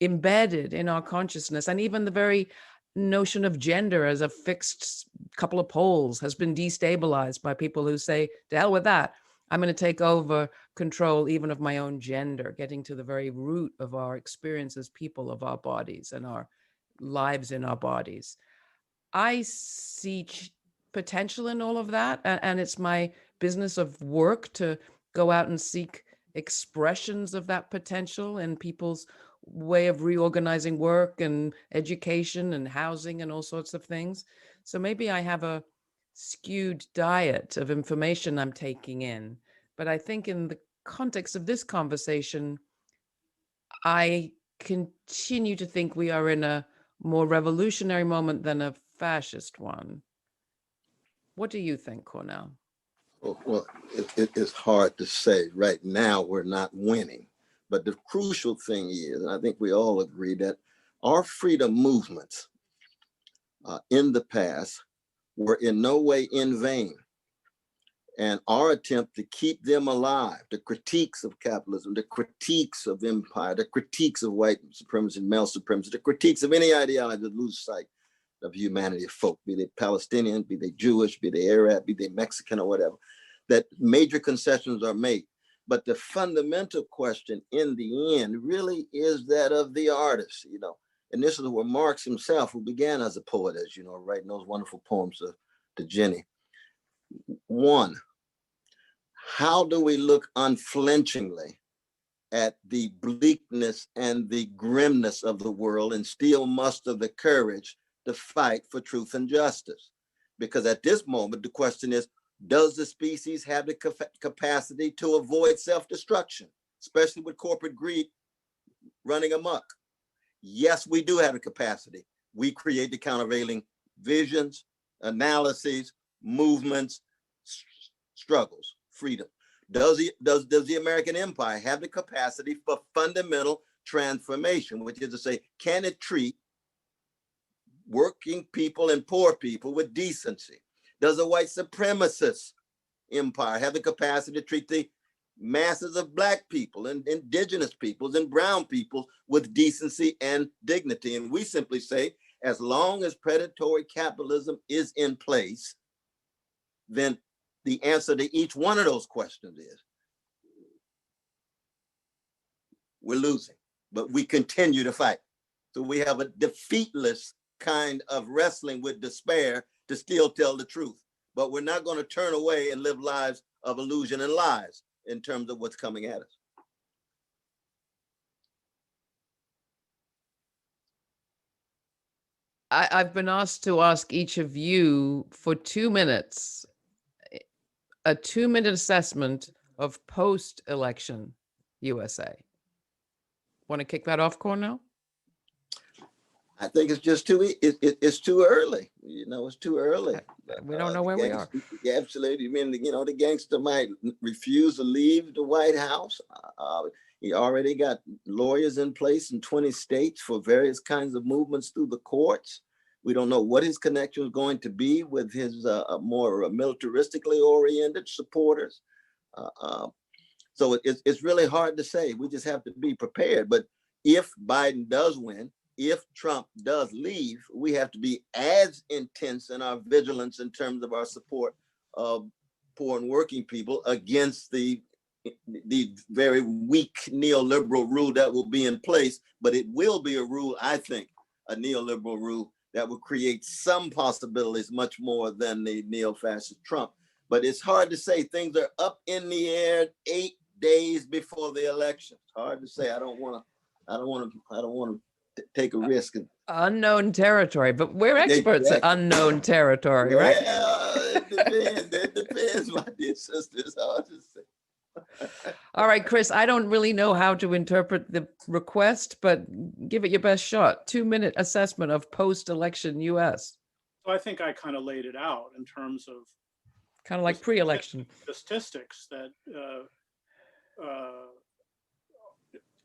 embedded in our consciousness. And even the very notion of gender as a fixed couple of poles has been destabilized by people who say, to hell with that. I'm going to take over control even of my own gender, getting to the very root of our experience as people, of our bodies and our lives in our bodies. I see potential in all of that. And it's my business of work to go out and seek expressions of that potential in people's way of reorganizing work and education and housing and all sorts of things. So maybe I have a skewed diet of information I'm taking in. But I think in the context of this conversation, I continue to think we are in a more revolutionary moment than a fascist one. What do you think, Cornel? Well, it is hard to say. Right now, we're not winning. But the crucial thing is, and I think we all agree, that our freedom movements in the past were in no way in vain. And our attempt to keep them alive, the critiques of capitalism, the critiques of empire, the critiques of white supremacy, male supremacy, the critiques of any ideology that lose sight of humanity of folk, be they Palestinian, be they Jewish, be they Arab, be they Mexican or whatever, that major concessions are made. But the fundamental question in the end really is that of the artist, and this is where Marx himself, who began as a poet, as you know, writing those wonderful poems to Jenny. One, how do we look unflinchingly at the bleakness and the grimness of the world and still muster the courage to fight for truth and justice? Because at this moment, the question is, does the species have the capacity to avoid self-destruction, especially with corporate greed running amok? Yes, we do have the capacity. We create the countervailing visions, analyses, movements, struggles, freedom. Does the American empire have the capacity for fundamental transformation, which is to say, can it treat working people and poor people with decency? Does a white supremacist empire have the capacity to treat the masses of Black people and indigenous peoples and brown people with decency and dignity? And we simply say, as long as predatory capitalism is in place, then the answer to each one of those questions is we're losing, but we continue to fight. So we have a defeatless kind of wrestling with despair to still tell the truth. But we're not going to turn away and live lives of illusion and lies in terms of what's coming at us. I've been asked to ask each of you for 2 minutes, a 2-minute assessment of post-election USA. Want to kick that off, Cornel? I think it's just it's too early. You know, it's too early. We don't know where we are. Yeah, absolutely. You mean, you know, the gangster might refuse to leave the White House. He already got lawyers in place in 20 states for various kinds of movements through the courts. We don't know what his connection is going to be with his more militaristically oriented supporters. So it's really hard to say. We just have to be prepared. But if Biden does win, if Trump does leave, we have to be as intense in our vigilance in terms of our support of poor and working people against the very weak neoliberal rule that will be in place. But it will be a rule, I think, a neoliberal rule that will create some possibilities much more than the neo-fascist Trump. But it's hard to say. Things are up in the air 8 days before the election. It's hard to say. I don't want to take a risk. Unknown territory, but we're experts at unknown territory, right? Well, it depends, my dear sister. It's hard to say. All right, Chris, I don't really know how to interpret the request, but give it your best shot. 2-minute assessment of post-election US. So I think I kind of laid it out in terms of kind of like pre-election the statistics that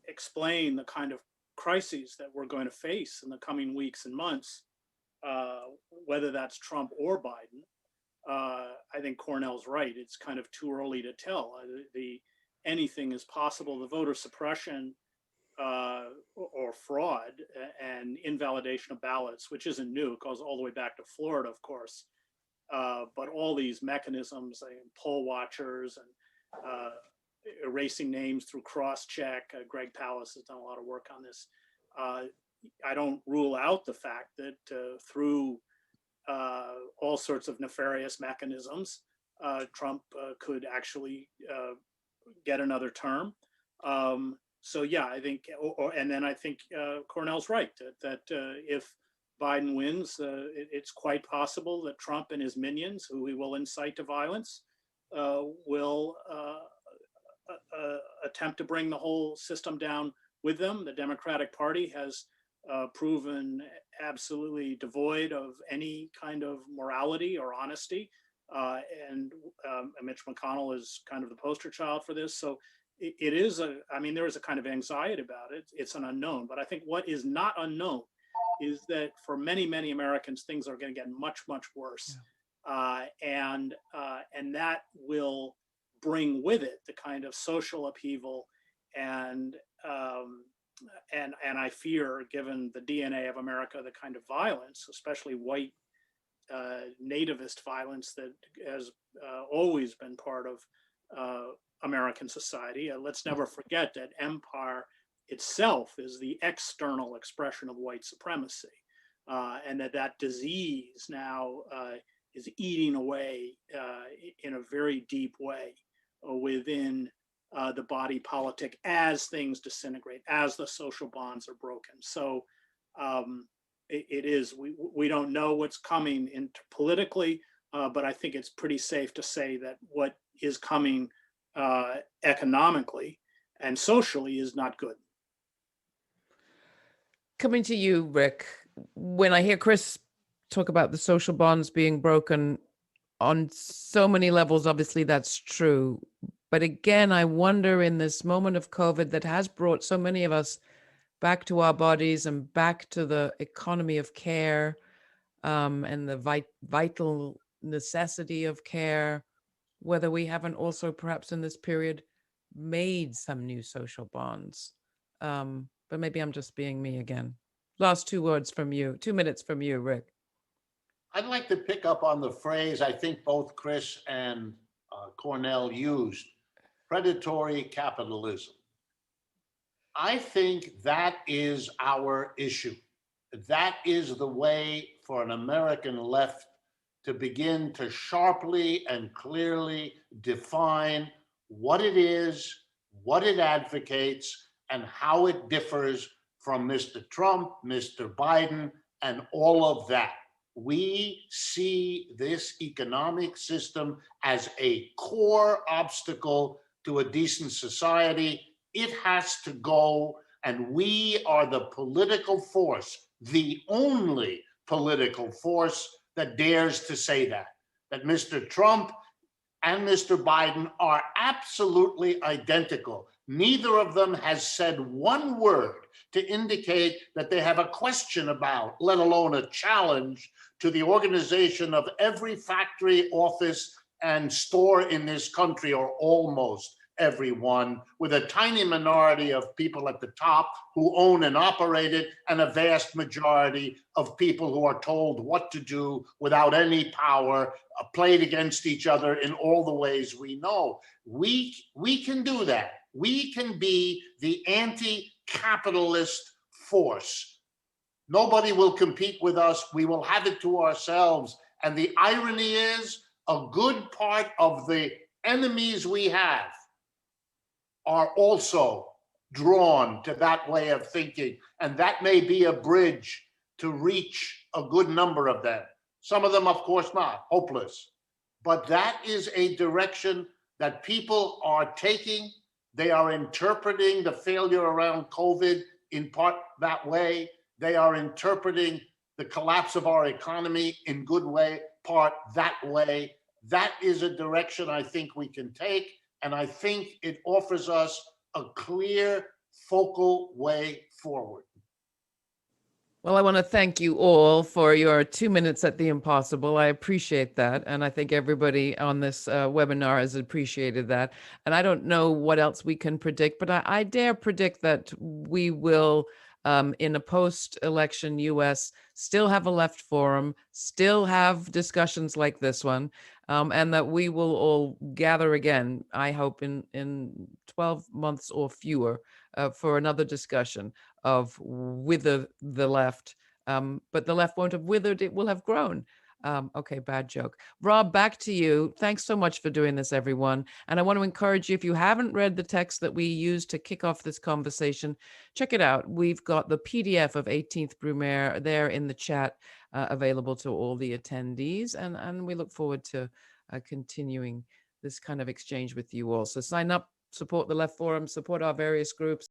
explain the kind of crises that we're going to face in the coming weeks and months, whether that's Trump or Biden. I think Cornel's right. It's kind of too early to tell. Anything is possible. The voter suppression or fraud and invalidation of ballots, which isn't new, it goes all the way back to Florida, of course. But all these mechanisms, poll watchers and erasing names through cross-check. Greg Pallas has done a lot of work on this. I don't rule out the fact that through all sorts of nefarious mechanisms, Trump could actually get another term. So yeah, I think, and then I think Cornel's right that if Biden wins, it's quite possible that Trump and his minions, who he will incite to violence, will attempt to bring the whole system down with them. The Democratic Party has proven absolutely devoid of any kind of morality or honesty. And Mitch McConnell is kind of the poster child for this. So it is there is a kind of anxiety about it. It's an unknown. But I think what is not unknown is that for many, many Americans, things are going to get much, much worse. Yeah. And that will bring with it the kind of social upheaval and I fear, given the DNA of America, the kind of violence, especially white nativist violence that has always been part of American society. Let's never forget that empire itself is the external expression of white supremacy, and that disease now is eating away in a very deep way within the body politic as things disintegrate, as the social bonds are broken. So it is, we don't know what's coming into politically, but I think it's pretty safe to say that what is coming economically and socially is not good. Coming to you, Rick, when I hear Chris talk about the social bonds being broken on so many levels, obviously that's true. But again, I wonder, in this moment of COVID that has brought so many of us back to our bodies and back to the economy of care and the vital necessity of care, whether we haven't also perhaps in this period made some new social bonds. But maybe I'm just being me again. Last 2 words from you, 2 minutes from you, Rick. I'd like to pick up on the phrase I think both Chris and Cornel used, predatory capitalism. I think that is our issue. That is the way for an American left to begin to sharply and clearly define what it is, what it advocates, and how it differs from Mr. Trump, Mr. Biden, and all of that. We see this economic system as a core obstacle to a decent society. It has to go, and we are the political force, the only political force that dares to say that Mr. Trump and Mr. Biden are absolutely identical. Neither of them has said one word to indicate that they have a question about, let alone a challenge to the organization of every factory, office, and store in this country, or almost everyone, with a tiny minority of people at the top who own and operate it, and a vast majority of people who are told what to do without any power, played against each other in all the ways we know. We can do that. We can be the anti-capitalist force. Nobody will compete with us. We will have it to ourselves. And the irony is, a good part of the enemies we have are also drawn to that way of thinking. And that may be a bridge to reach a good number of them. Some of them, of course, not, hopeless. But that is a direction that people are taking. They are interpreting the failure around COVID in part that way. They are interpreting the collapse of our economy in good way, part that way. That is a direction I think we can take. And I think it offers us a clear, focal way forward. Well, I want to thank you all for your 2 minutes at the impossible. I appreciate that. And I think everybody on this webinar has appreciated that. And I don't know what else we can predict, but I dare predict that we will, in a post-election US, still have a left forum, still have discussions like this one, and that we will all gather again, I hope in 12 months or fewer, for another discussion of wither the left, but the left won't have withered, it will have grown. Okay, bad joke. Rob, back to you. Thanks so much for doing this, everyone. And I want to encourage you, if you haven't read the text that we used to kick off this conversation, check it out. We've got the PDF of 18th Brumaire there in the chat, available to all the attendees. And we look forward to continuing this kind of exchange with you all. So sign up, support the Left Forum, support our various groups.